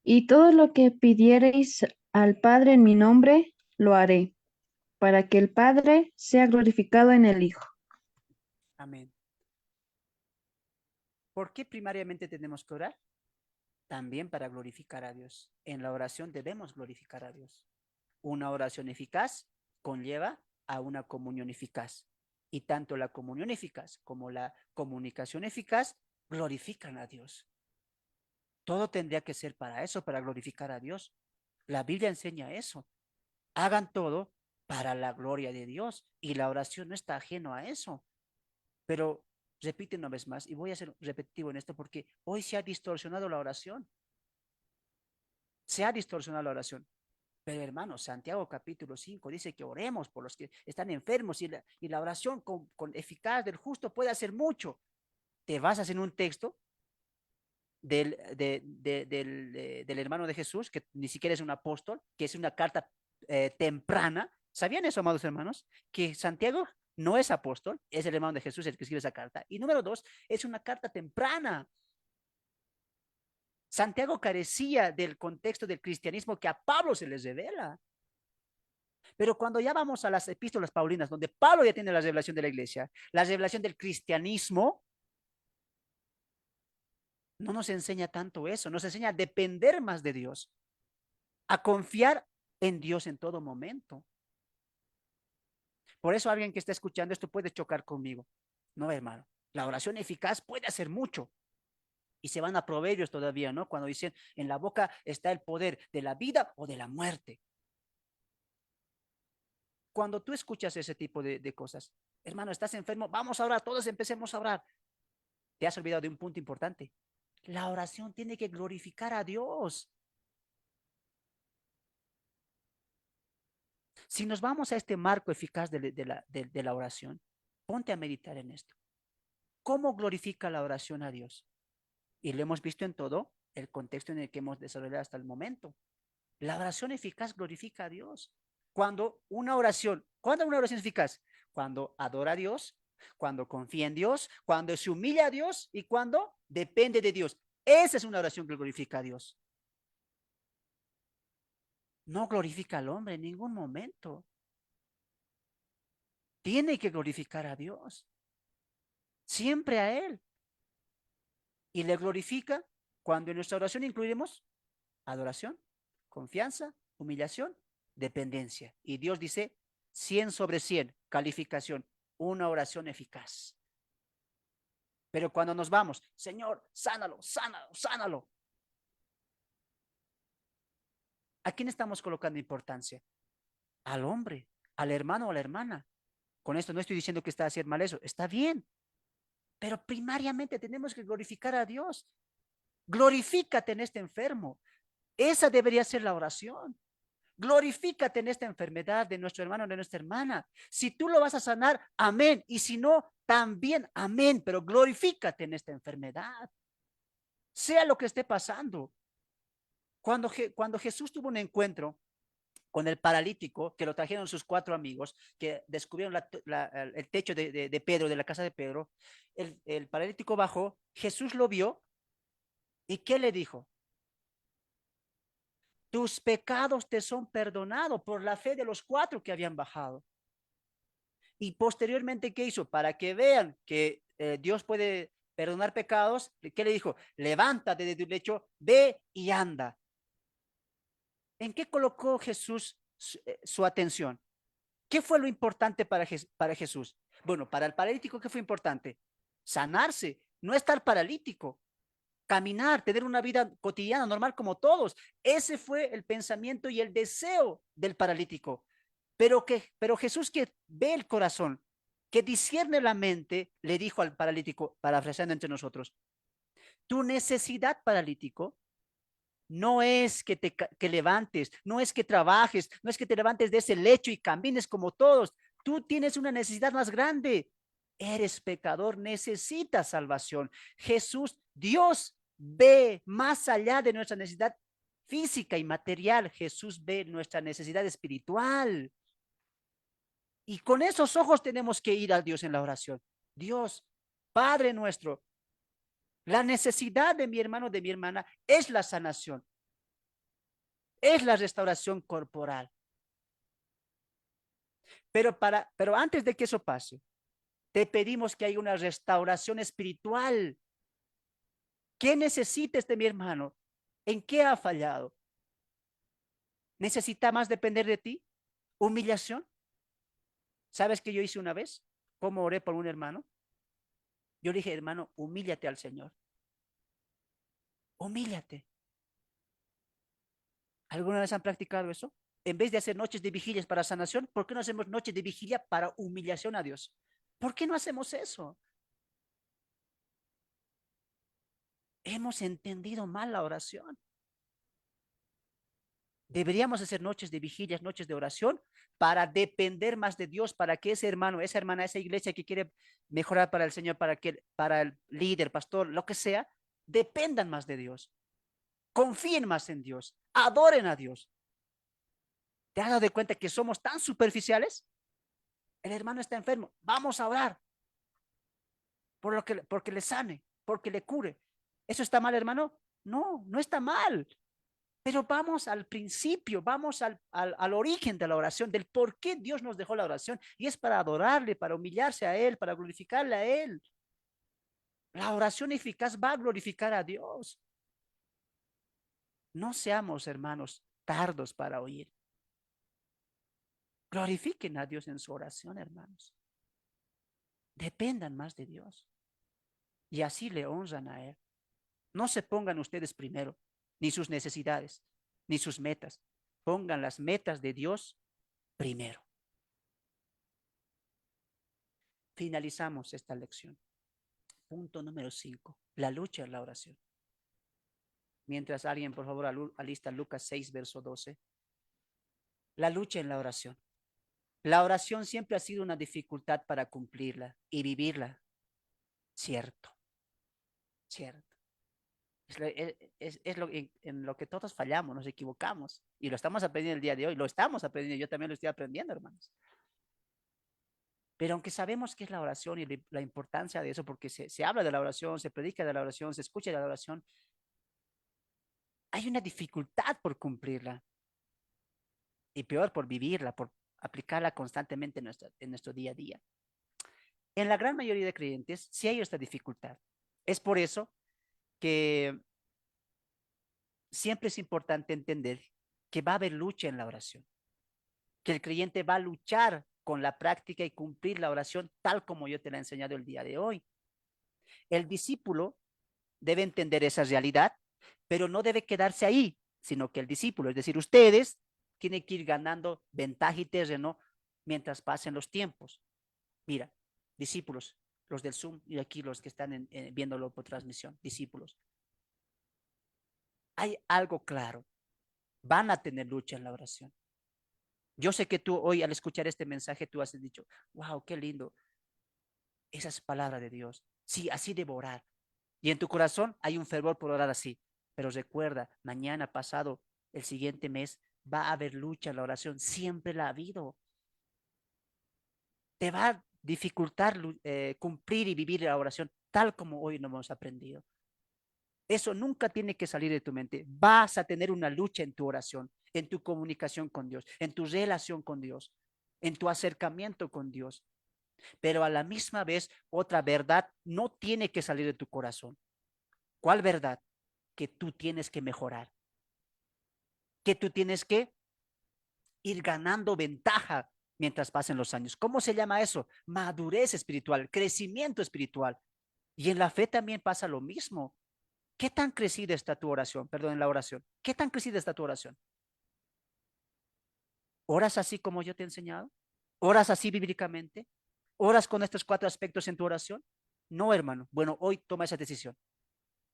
y todo lo que pidiereis al Padre en mi nombre, lo haré, para que el Padre sea glorificado en el Hijo. Amén. ¿Por qué primariamente tenemos que orar? También para glorificar a Dios. En la oración debemos glorificar a Dios. Una oración eficaz conlleva a una comunión eficaz. Y tanto la comunión eficaz como la comunicación eficaz glorifican a Dios. Todo tendría que ser para eso, para glorificar a Dios. La Biblia enseña eso. Hagan todo para la gloria de Dios. Y la oración no está ajeno a eso. Pero repite una vez más, y voy a ser repetitivo en esto porque hoy se ha distorsionado la oración. Se ha distorsionado la oración. Pero hermano, Santiago capítulo 5 dice que oremos por los que están enfermos y la oración con eficaz del justo puede hacer mucho. Te basas en un texto del hermano de Jesús, que ni siquiera es un apóstol, que es una carta temprana. ¿Sabían eso, amados hermanos? Que Santiago no es apóstol, es el hermano de Jesús el que escribe esa carta. Y número dos, es una carta temprana. Santiago carecía del contexto del cristianismo que a Pablo se les revela. Pero cuando ya vamos a las epístolas paulinas, donde Pablo ya tiene la revelación de la iglesia, la revelación del cristianismo, no nos enseña tanto eso, nos enseña a depender más de Dios, a confiar en Dios en todo momento. Por eso alguien que está escuchando esto puede chocar conmigo. No, hermano, la oración eficaz puede hacer mucho. Y se van a Proverbios todavía, ¿no? Cuando dicen, en la boca está el poder de la vida o de la muerte. Cuando tú escuchas ese tipo de cosas, hermano, estás enfermo, vamos a orar, todos empecemos a orar. Te has olvidado de un punto importante. La oración tiene que glorificar a Dios. Si nos vamos a este marco eficaz de la oración, ponte a meditar en esto. ¿Cómo glorifica la oración a Dios? Y lo hemos visto en todo el contexto en el que hemos desarrollado hasta el momento. La oración eficaz glorifica a Dios. ¿Cuándo una oración eficaz? Cuando adora a Dios, cuando confía en Dios, cuando se humilla a Dios y cuando depende de Dios. Esa es una oración que glorifica a Dios. No glorifica al hombre en ningún momento. Tiene que glorificar a Dios. Siempre a Él. Y le glorifica cuando en nuestra oración incluiremos adoración, confianza, humillación, dependencia. Y Dios dice 100 sobre 100, calificación, una oración eficaz. Pero cuando nos vamos, Señor, sánalo, sánalo, sánalo. ¿A quién estamos colocando importancia? Al hombre, al hermano o a la hermana. Con esto no estoy diciendo que está haciendo mal eso, está bien. Pero primariamente tenemos que glorificar a Dios. Glorifícate en este enfermo. Esa debería ser la oración. Glorifícate en esta enfermedad de nuestro hermano o de nuestra hermana. Si tú lo vas a sanar, amén. Y si no, también amén. Pero glorifícate en esta enfermedad. Sea lo que esté pasando. Cuando Jesús tuvo un encuentro con el paralítico, que lo trajeron sus 4 amigos, que descubrieron el techo de Pedro, de la casa de Pedro, el paralítico bajó, Jesús lo vio, ¿y qué le dijo? Tus pecados te son perdonados por la fe de los 4 que habían bajado. Y posteriormente, ¿qué hizo? Para que vean que Dios puede perdonar pecados, ¿qué le dijo? Levántate de tu lecho, ve y anda. ¿En qué colocó Jesús su atención? ¿Qué fue lo importante para Jesús? Bueno, para el paralítico, ¿qué fue importante? Sanarse, no estar paralítico, caminar, tener una vida cotidiana, normal como todos. Ese fue el pensamiento y el deseo del paralítico. Pero Jesús, que ve el corazón, que discierne la mente, le dijo al paralítico, parafraseando entre nosotros, tu necesidad, paralítico, no es que levantes, no es que trabajes, no es que te levantes de ese lecho y camines como todos. Tú tienes una necesidad más grande. Eres pecador, necesitas salvación. Jesús, Dios ve más allá de nuestra necesidad física y material. Jesús ve nuestra necesidad espiritual. Y con esos ojos tenemos que ir a Dios en la oración. Dios, Padre nuestro, la necesidad de mi hermano, de mi hermana, es la sanación, es la restauración corporal. Pero antes de que eso pase, te pedimos que haya una restauración espiritual. ¿Qué necesita mi hermano? ¿En qué ha fallado? ¿Necesita más depender de ti? ¿Humillación? ¿Sabes qué yo hice una vez? ¿Cómo oré por un hermano? Yo le dije, hermano, humíllate al Señor. Humíllate. ¿Alguna vez han practicado eso? En vez de hacer noches de vigilias para sanación, ¿por qué no hacemos noches de vigilia para humillación a Dios? ¿Por qué no hacemos eso? Hemos entendido mal la oración. Deberíamos hacer noches de vigilias, noches de oración para depender más de Dios, para que ese hermano, esa hermana, esa iglesia que quiere mejorar para el Señor, para el líder, pastor, lo que sea, dependan más de Dios. Confíen más en Dios. Adoren a Dios. ¿Te has dado cuenta que somos tan superficiales? El hermano está enfermo. Vamos a orar porque le sane, porque le cure. ¿Eso está mal, hermano? No, no está mal. Pero vamos al principio, vamos al origen de la oración, del por qué Dios nos dejó la oración. Y es para adorarle, para humillarse a Él, para glorificarle a Él. La oración eficaz va a glorificar a Dios. No seamos, hermanos, tardos para oír. Glorifiquen a Dios en su oración, hermanos. Dependan más de Dios. Y así le honran a Él. No se pongan ustedes primero, ni sus necesidades, ni sus metas. Pongan las metas de Dios primero. Finalizamos esta lección. Punto número 5, la lucha en la oración. Mientras alguien, por favor, alista Lucas 6, verso 12. La lucha en la oración. La oración siempre ha sido una dificultad para cumplirla y vivirla. Cierto, cierto. Es lo en lo que todos fallamos, nos equivocamos. Y lo estamos aprendiendo el día de hoy. Lo estamos aprendiendo. Yo también lo estoy aprendiendo, hermanos. Pero aunque sabemos qué es la oración y la importancia de eso, porque se habla de la oración, se predica de la oración, se escucha de la oración, hay una dificultad por cumplirla. Y peor por vivirla, por aplicarla constantemente en nuestro día a día. En la gran mayoría de creyentes sí hay esta dificultad. Es por eso que siempre es importante entender que va a haber lucha en la oración, que el creyente va a luchar con la práctica y cumplir la oración tal como yo te la he enseñado el día de hoy. El discípulo debe entender esa realidad, pero no debe quedarse ahí, sino que el discípulo, es decir, ustedes, tienen que ir ganando ventaja y terreno mientras pasen los tiempos. Mira, discípulos, los del Zoom y aquí los que están viéndolo por transmisión, discípulos. Hay algo claro, van a tener lucha en la oración. Yo sé que tú hoy al escuchar este mensaje tú has dicho, wow, qué lindo, esa es palabra de Dios. Sí, así debo orar. Y en tu corazón hay un fervor por orar así. Pero recuerda, mañana, pasado, el siguiente mes, va a haber lucha en la oración. Siempre la ha habido. Te va a dificultar cumplir y vivir la oración tal como hoy no hemos aprendido. Eso nunca tiene que salir de tu mente. Vas a tener una lucha en tu oración, en tu comunicación con Dios, en tu relación con Dios, en tu acercamiento con Dios. Pero a la misma vez, otra verdad no tiene que salir de tu corazón. ¿Cuál verdad? Que tú tienes que mejorar, que tú tienes que ir ganando ventaja mientras pasen los años. ¿Cómo se llama eso? Madurez espiritual, crecimiento espiritual. Y en la fe también pasa lo mismo. ¿Qué tan crecida está tu oración? Perdón, en la oración. ¿Qué tan crecida está tu oración? ¿Oras así como yo te he enseñado? ¿Oras así bíblicamente? ¿Oras con estos 4 aspectos en tu oración? No, hermano. Bueno, hoy toma esa decisión.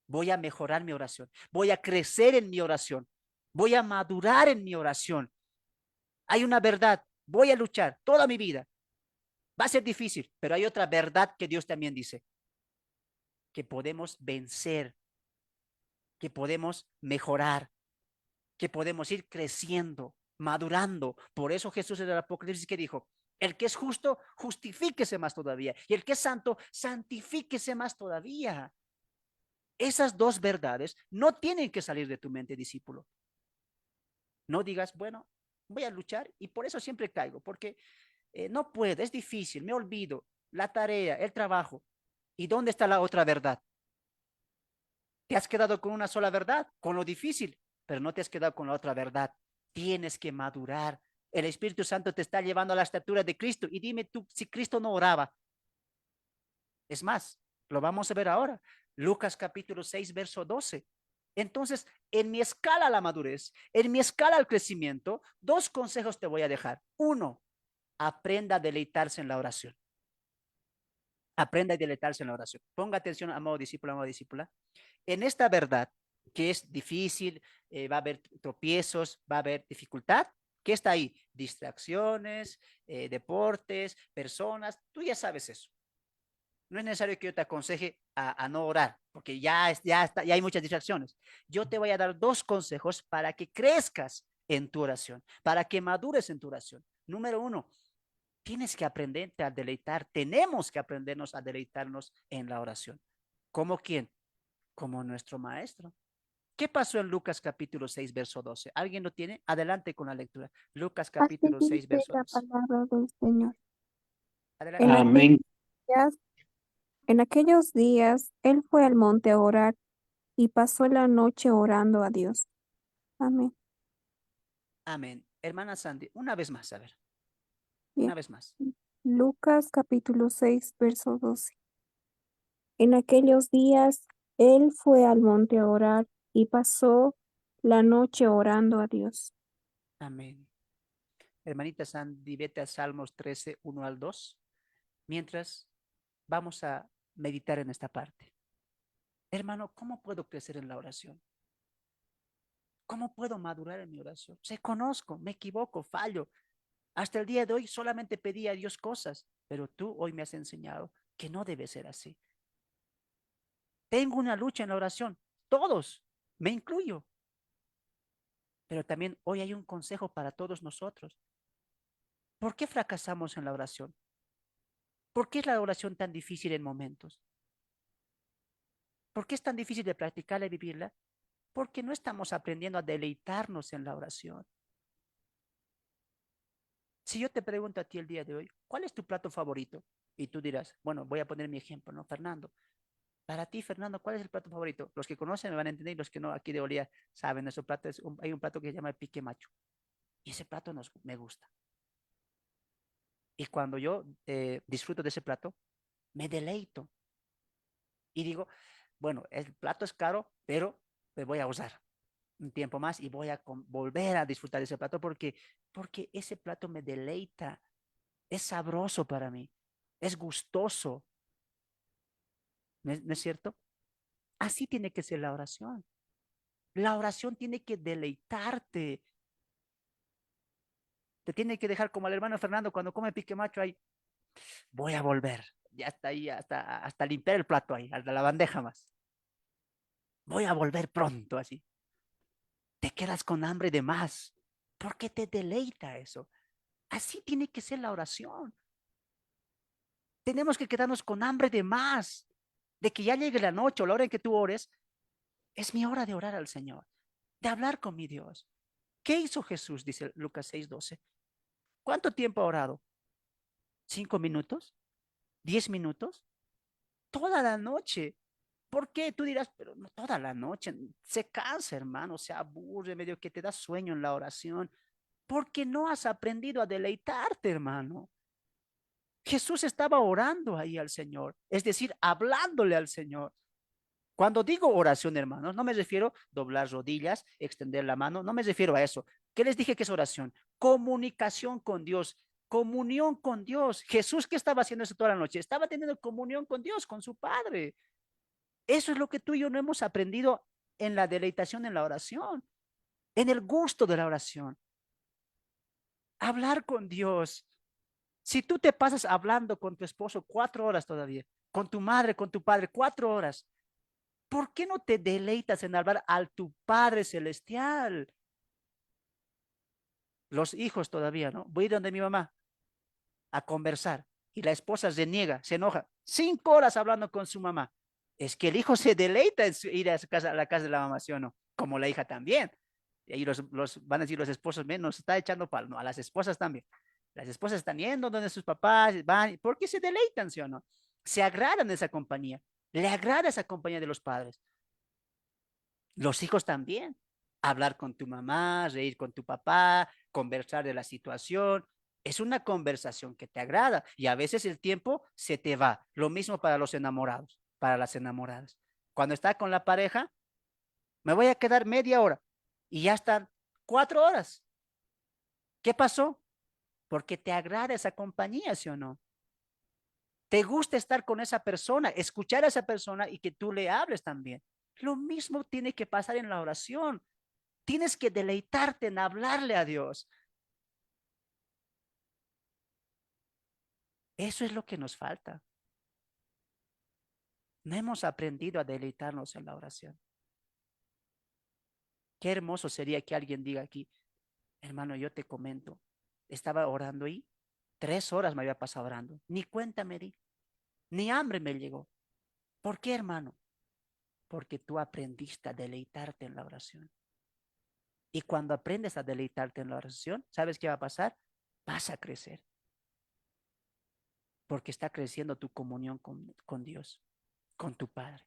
Voy a mejorar mi oración. Voy a crecer en mi oración. Voy a madurar en mi oración. Hay una verdad. Voy a luchar toda mi vida. Va a ser difícil, pero hay otra verdad que Dios también dice. Que podemos vencer, que podemos mejorar, que podemos ir creciendo, madurando. Por eso Jesús en el Apocalipsis que dijo, el que es justo, justifíquese más todavía. Y el que es santo, santifíquese más todavía. Esas dos verdades no tienen que salir de tu mente, discípulo. No digas, bueno, voy a luchar y por eso siempre caigo, porque no puedo, es difícil, me olvido, la tarea, el trabajo. ¿Y dónde está la otra verdad? Te has quedado con una sola verdad, con lo difícil, pero no te has quedado con la otra verdad. Tienes que madurar. El Espíritu Santo te está llevando a la estatura de Cristo. Y dime tú, si Cristo no oraba. Es más, lo vamos a ver ahora. Lucas capítulo 6, verso 12. Entonces, en mi escala a la madurez, en mi escala al crecimiento, 2 consejos te voy a dejar. 1, aprenda a deleitarse en la oración. Aprenda a deleitarse en la oración. Ponga atención, amado discípulo, amada discípula. En esta verdad, que es difícil, va a haber tropiezos, va a haber dificultad. ¿Qué está ahí? Distracciones, deportes, personas. Tú ya sabes eso. No es necesario que yo te aconseje a no orar, porque ya hay muchas distracciones. Yo te voy a dar 2 consejos para que crezcas en tu oración, para que madures en tu oración. Número 1, tienes que aprenderte a deleitar. Tenemos que aprendernos a deleitarnos en la oración. ¿Cómo quién? Como nuestro maestro. ¿Qué pasó en Lucas capítulo 6, verso 12? ¿Alguien lo tiene? Adelante con la lectura. Lucas Así capítulo 6, dice verso la 12. palabra del Señor. En Adelante. aquellos Amén. días, en aquellos días, él fue al monte a orar y pasó la noche orando a Dios. Amén. Amén. Hermana Sandy, una vez más, a ver, Bien. una vez más. Lucas capítulo 6, verso 12. En aquellos días, él fue al monte a orar y pasó la noche orando a Dios. Amén. Hermanita Sandy, vete a Salmos 13, 1 al 2. Mientras vamos a meditar en esta parte. Hermano, ¿cómo puedo crecer en la oración? ¿Cómo puedo madurar en mi oración? Se conozco, me equivoco, fallo. Hasta el día de hoy solamente pedí a Dios cosas, pero tú hoy me has enseñado que no debe ser así. Tengo una lucha en la oración, todos, me incluyo. Pero también hoy hay un consejo para todos nosotros. ¿Por qué fracasamos en la oración? ¿Por qué es la oración tan difícil en momentos? ¿Por qué es tan difícil de practicarla y vivirla? Porque no estamos aprendiendo a deleitarnos en la oración. Si yo te pregunto a ti el día de hoy, ¿cuál es tu plato favorito? Y tú dirás, bueno, voy a poner mi ejemplo, ¿no? Fernando. Para ti, Fernando, ¿cuál es el plato favorito? Los que conocen me van a entender y los que no, aquí de Olía, saben, nuestro plato hay un plato que se llama pique macho. Y ese plato me gusta. Y cuando yo disfruto de ese plato, me deleito. Y digo, bueno, el plato es caro, pero me voy a usar un tiempo más y voy a volver a disfrutar de ese plato porque ese plato me deleita, es sabroso para mí, es gustoso, ¿no es cierto? Así tiene que ser la oración. La oración tiene que deleitarte, te tiene que dejar como el hermano Fernando cuando come pique macho ahí, voy a volver, ya está ahí, hasta limpiar el plato ahí, hasta la bandeja más. Voy a volver pronto así. Te quedas con hambre de más, porque te deleita eso. Así tiene que ser la oración. Tenemos que quedarnos con hambre de más, de que ya llegue la noche o la hora en que tú ores, es mi hora de orar al Señor, de hablar con mi Dios. ¿Qué hizo Jesús? Dice Lucas 6:12. ¿Cuánto tiempo ha orado? ¿5 minutos? 10 minutos, toda la noche. ¿Por qué? Tú dirás, pero no toda la noche. Se cansa, hermano, se aburre, medio que te da sueño en la oración. Porque no has aprendido a deleitarte, hermano. Jesús estaba orando ahí al Señor, es decir, hablándole al Señor. Cuando digo oración, hermanos, no me refiero a doblar rodillas, extender la mano, no me refiero a eso. ¿Qué les dije que es oración? Comunicación con Dios, comunión con Dios. Jesús, ¿qué estaba haciendo eso toda la noche? Estaba teniendo comunión con Dios, con su Padre. Eso es lo que tú y yo no hemos aprendido en la deleitación, en la oración, en el gusto de la oración. Hablar con Dios. Si tú te pasas hablando con tu esposo 4 horas todavía, con tu madre, con tu padre, 4 horas, ¿por qué no te deleitas en hablar al tu Padre Celestial? Los hijos todavía, ¿no? Voy donde mi mamá a conversar y la esposa se niega, se enoja. 5 horas hablando con su mamá. Es que el hijo se deleita en ir a, su casa, a la casa de la mamá, ¿sí o no? Como la hija también. Y ahí van a decir los esposos, nos está echando palo, no, a las esposas también. Las esposas están yendo donde sus papás van, ¿por qué se deleitan, sí o no? Se agradan de esa compañía, le agrada esa compañía de los padres. Los hijos también. Hablar con tu mamá, reír con tu papá, conversar de la situación. Es una conversación que te agrada y a veces el tiempo se te va. Lo mismo para los enamorados, para las enamoradas. Cuando está con la pareja, me voy a quedar media hora y ya están 4 horas. ¿Qué pasó? Porque te agrada esa compañía, ¿sí o no? Te gusta estar con esa persona, escuchar a esa persona y que tú le hables también. Lo mismo tiene que pasar en la oración. Tienes que deleitarte en hablarle a Dios. Eso es lo que nos falta. No hemos aprendido a deleitarnos en la oración. Qué hermoso sería que alguien diga aquí, hermano, yo te comento, estaba orando ahí, 3 horas me había pasado orando, ni cuenta me di, ni hambre me llegó. ¿Por qué, hermano? Porque tú aprendiste a deleitarte en la oración. Y cuando aprendes a deleitarte en la oración, ¿sabes qué va a pasar? Vas a crecer, porque está creciendo tu comunión con Dios, con tu Padre.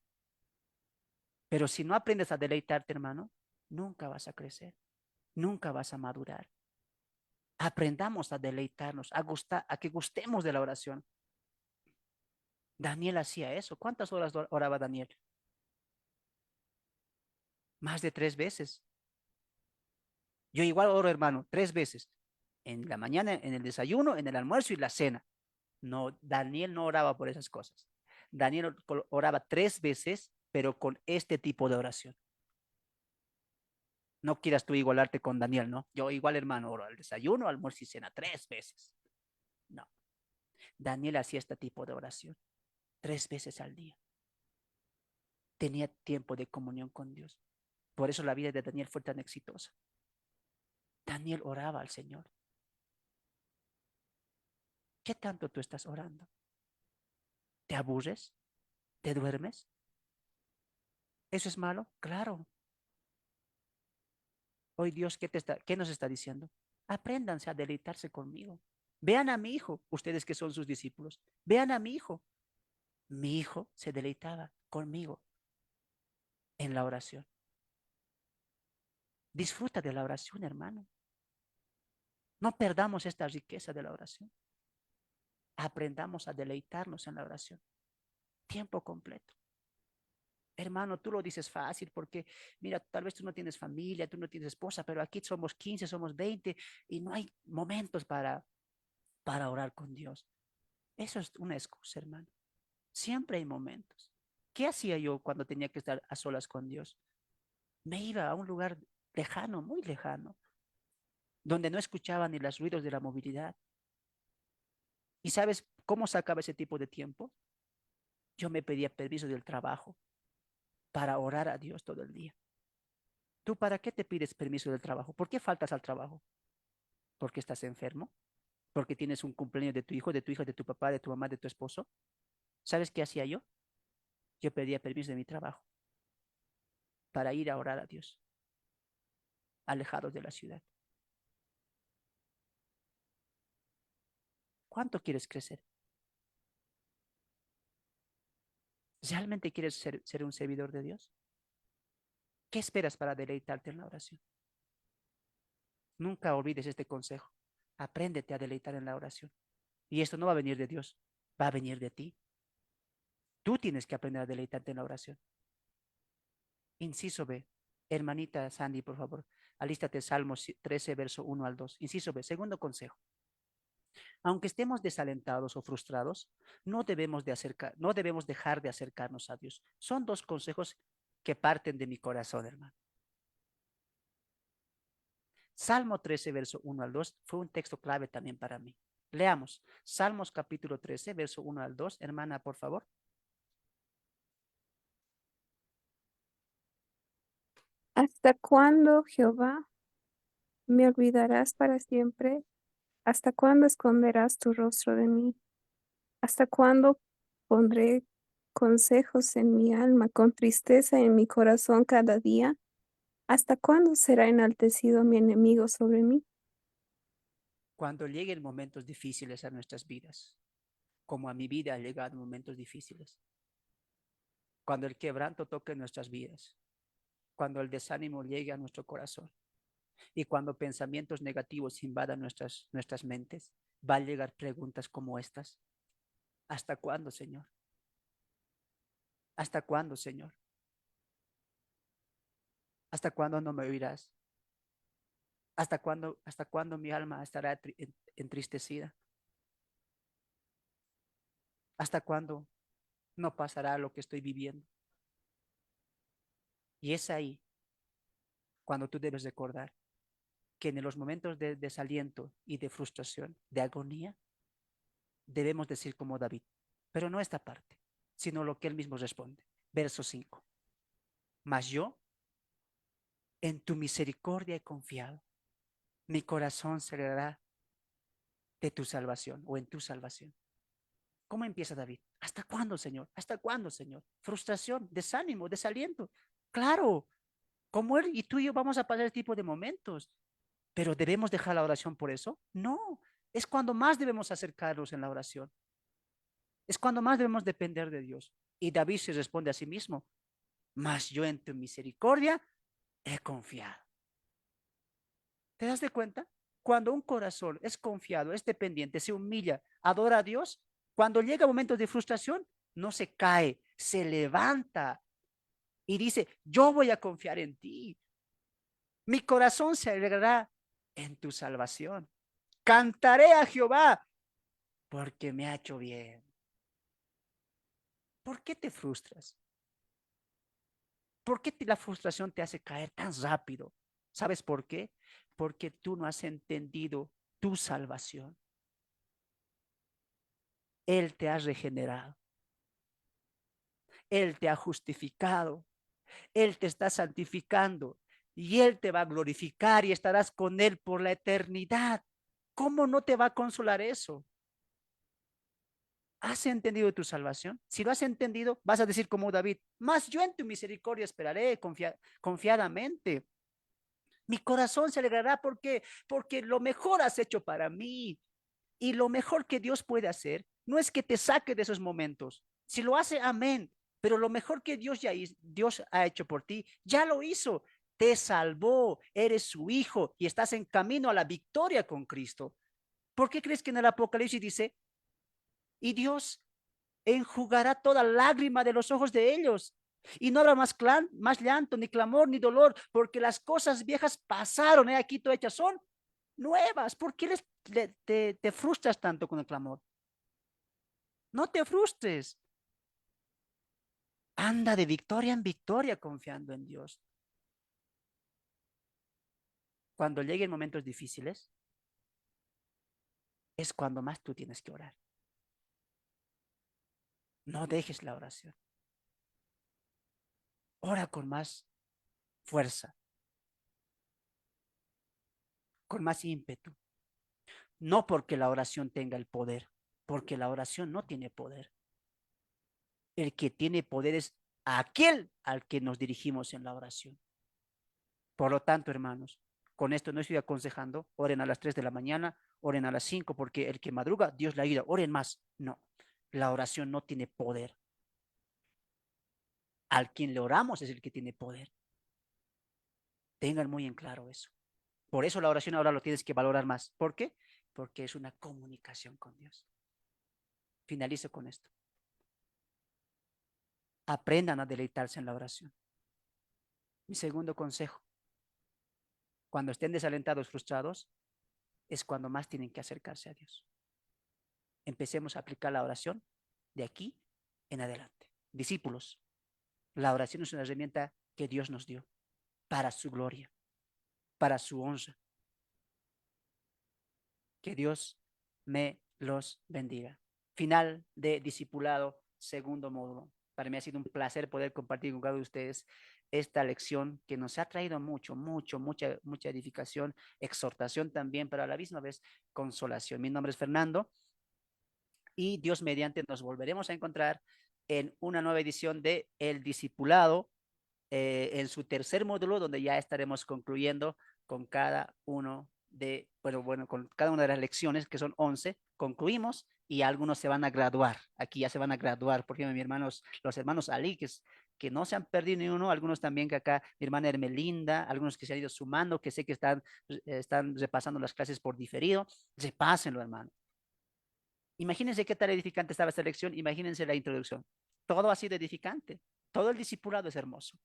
Pero si no aprendes a deleitarte, hermano, nunca vas a crecer, nunca vas a madurar. Aprendamos a deleitarnos, a que gustemos de la oración. Daniel hacía eso. ¿Cuántas horas oraba Daniel? Más de 3 veces. Yo igual oro, hermano, 3 veces. En la mañana, en el desayuno, en el almuerzo y la cena. No, Daniel no oraba por esas cosas. Daniel oraba 3 veces, pero con este tipo de oración. No quieras tú igualarte con Daniel, ¿no? Yo igual, hermano, oro al desayuno, almuerzo y cena 3 veces. No. Daniel hacía este tipo de oración 3 veces al día. Tenía tiempo de comunión con Dios. Por eso la vida de Daniel fue tan exitosa. Daniel oraba al Señor. ¿Qué tanto tú estás orando? ¿Te aburres? ¿Te duermes? ¿Eso es malo? Claro. Hoy Dios, ¿qué nos está diciendo? Apréndanse a deleitarse conmigo. Vean a mi hijo, ustedes que son sus discípulos. Vean a mi hijo. Mi hijo se deleitaba conmigo en la oración. Disfruta de la oración, hermano. No perdamos esta riqueza de la oración. Aprendamos a deleitarnos en la oración. Tiempo completo. Hermano, tú lo dices fácil porque, mira, tal vez tú no tienes familia, tú no tienes esposa, pero aquí somos 15, somos 20 y no hay momentos para orar con Dios. Eso es una excusa, hermano. Siempre hay momentos. ¿Qué hacía yo cuando tenía que estar a solas con Dios? Me iba a un lugar lejano, muy lejano, donde no escuchaba ni los ruidos de la movilidad. ¿Y sabes cómo sacaba ese tipo de tiempo? Yo me pedía permiso del trabajo para orar a Dios todo el día. ¿Tú para qué te pides permiso del trabajo? ¿Por qué faltas al trabajo? ¿Porque estás enfermo? ¿Porque tienes un cumpleaños de tu hijo, de tu hija, de tu papá, de tu mamá, de tu esposo? ¿Sabes qué hacía yo? Yo pedía permiso de mi trabajo para ir a orar a Dios, alejados de la ciudad. ¿Cuánto quieres crecer? ¿Realmente quieres ser un servidor de Dios? ¿Qué esperas para deleitarte en la oración? Nunca olvides este consejo. Apréndete a deleitar en la oración. Y esto no va a venir de Dios, va a venir de ti. Tú tienes que aprender a deleitarte en la oración. Inciso B. Hermanita Sandy, por favor, alístate Salmos 13, verso 1 al 2. Inciso B. Segundo consejo. Aunque estemos desalentados o frustrados, no debemos dejar de acercarnos a Dios. Son dos consejos que parten de mi corazón, hermano. Salmo 13, verso 1 al 2 fue un texto clave también para mí. Leamos. Salmos capítulo 13, verso 1 al 2. Hermana, por favor. ¿Hasta cuándo, Jehová, me olvidarás para siempre? ¿Hasta cuándo esconderás tu rostro de mí? ¿Hasta cuándo pondré consejos en mi alma, con tristeza en mi corazón cada día? ¿Hasta cuándo será enaltecido mi enemigo sobre mí? Cuando lleguen momentos difíciles a nuestras vidas, como a mi vida han llegado momentos difíciles, cuando el quebranto toque nuestras vidas, cuando el desánimo llegue a nuestro corazón y cuando pensamientos negativos invadan nuestras mentes, va a llegar preguntas como estas. ¿Hasta cuándo, Señor? ¿Hasta cuándo, Señor? ¿Hasta cuándo no me oirás? ¿Hasta cuándo mi alma estará entristecida? ¿Hasta cuándo no pasará lo que estoy viviendo? Y es ahí cuando tú debes recordar que en los momentos de desaliento y de frustración, de agonía, debemos decir como David, pero no esta parte, sino lo que él mismo responde. Verso 5. Mas yo en tu misericordia he confiado. Mi corazón se alegrará de tu salvación o en tu salvación. ¿Cómo empieza David? ¿Hasta cuándo, Señor? ¿Hasta cuándo, Señor? Frustración, desánimo, desaliento. Claro, como él y tú y yo vamos a pasar este tipo de momentos, pero ¿debemos dejar la oración por eso? No, es cuando más debemos acercarnos en la oración. Es cuando más debemos depender de Dios. Y David se responde a sí mismo, mas yo en tu misericordia he confiado. ¿Te das de cuenta? Cuando un corazón es confiado, es dependiente, se humilla, adora a Dios, cuando llega momentos de frustración, no se cae, se levanta y dice, yo voy a confiar en ti. Mi corazón se alegrará en tu salvación. Cantaré a Jehová porque me ha hecho bien. ¿Por qué te frustras? ¿Por qué la frustración te hace caer tan rápido? ¿Sabes por qué? Porque tú no has entendido tu salvación. Él te ha regenerado. Él te ha justificado. Él te está santificando. Y Él te va a glorificar y estarás con Él por la eternidad. ¿Cómo no te va a consolar eso? ¿Has entendido tu salvación? Si lo has entendido, vas a decir como David, mas yo en tu misericordia esperaré confiadamente. Mi corazón se alegrará porque lo mejor has hecho para mí. Y lo mejor que Dios puede hacer no es que te saque de esos momentos. Si lo hace, amén. Pero lo mejor que Dios ha hecho por ti, ya lo hizo. Te salvó, eres su hijo y estás en camino a la victoria con Cristo. ¿Por qué crees que en el Apocalipsis dice, y Dios enjugará toda lágrima de los ojos de ellos? Y no habrá más llanto, ni clamor, ni dolor, porque las cosas viejas pasaron, aquí todas hechas son nuevas. ¿Por qué te frustras tanto con el clamor? No te frustres. Anda de victoria en victoria confiando en Dios. Cuando lleguen momentos difíciles, es cuando más tú tienes que orar. No dejes la oración. Ora con más fuerza, con más ímpetu. No porque la oración tenga el poder, porque la oración no tiene poder. El que tiene poder es aquel al que nos dirigimos en la oración. Por lo tanto, hermanos, con esto no estoy aconsejando, oren a las 3 de la mañana, oren a las 5, porque el que madruga, Dios le ayuda, oren más. No, la oración no tiene poder. Al quien le oramos es el que tiene poder. Tengan muy en claro eso. Por eso la oración ahora lo tienes que valorar más. ¿Por qué? Porque es una comunicación con Dios. Finalizo con esto. Aprendan a deleitarse en la oración. Mi segundo consejo. Cuando estén desalentados, frustrados, es cuando más tienen que acercarse a Dios. Empecemos a aplicar la oración de aquí en adelante. Discípulos, la oración es una herramienta que Dios nos dio para su gloria, para su honra. Que Dios me los bendiga. Final de discipulado, segundo módulo. Para mí ha sido un placer poder compartir con cada uno de ustedes esta lección que nos ha traído mucha edificación, exhortación también, pero a la misma vez consolación. Mi nombre es Fernando y Dios mediante nos volveremos a encontrar en una nueva edición de El Discipulado, en su tercer módulo, donde ya estaremos concluyendo con cada uno con cada una de las lecciones, que son 11, concluimos y algunos se van a graduar. Aquí ya se van a graduar, porque los hermanos Ali, que no se han perdido ni uno, algunos también que acá, mi hermana Hermelinda, algunos que se han ido sumando, que sé que están repasando las clases por diferido, repásenlo, hermano. Imagínense qué tal edificante estaba esta lección, imagínense la introducción. Todo ha sido edificante, todo el discipulado es hermoso.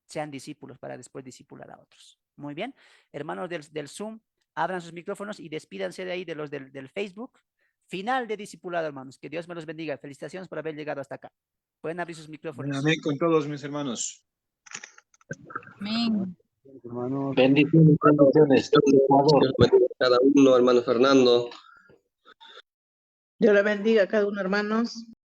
Sean discípulos para después discipular a otros. Muy bien. Hermanos del Zoom, abran sus micrófonos y despídanse de ahí de los del Facebook. Final de discipulado, hermanos. Que Dios me los bendiga. Felicitaciones por haber llegado hasta acá. Pueden abrir sus micrófonos. Amén con todos mis hermanos. Amén. Bendiciones, bendiciones. Cada uno, hermano Fernando. Dios le bendiga a cada uno, hermanos.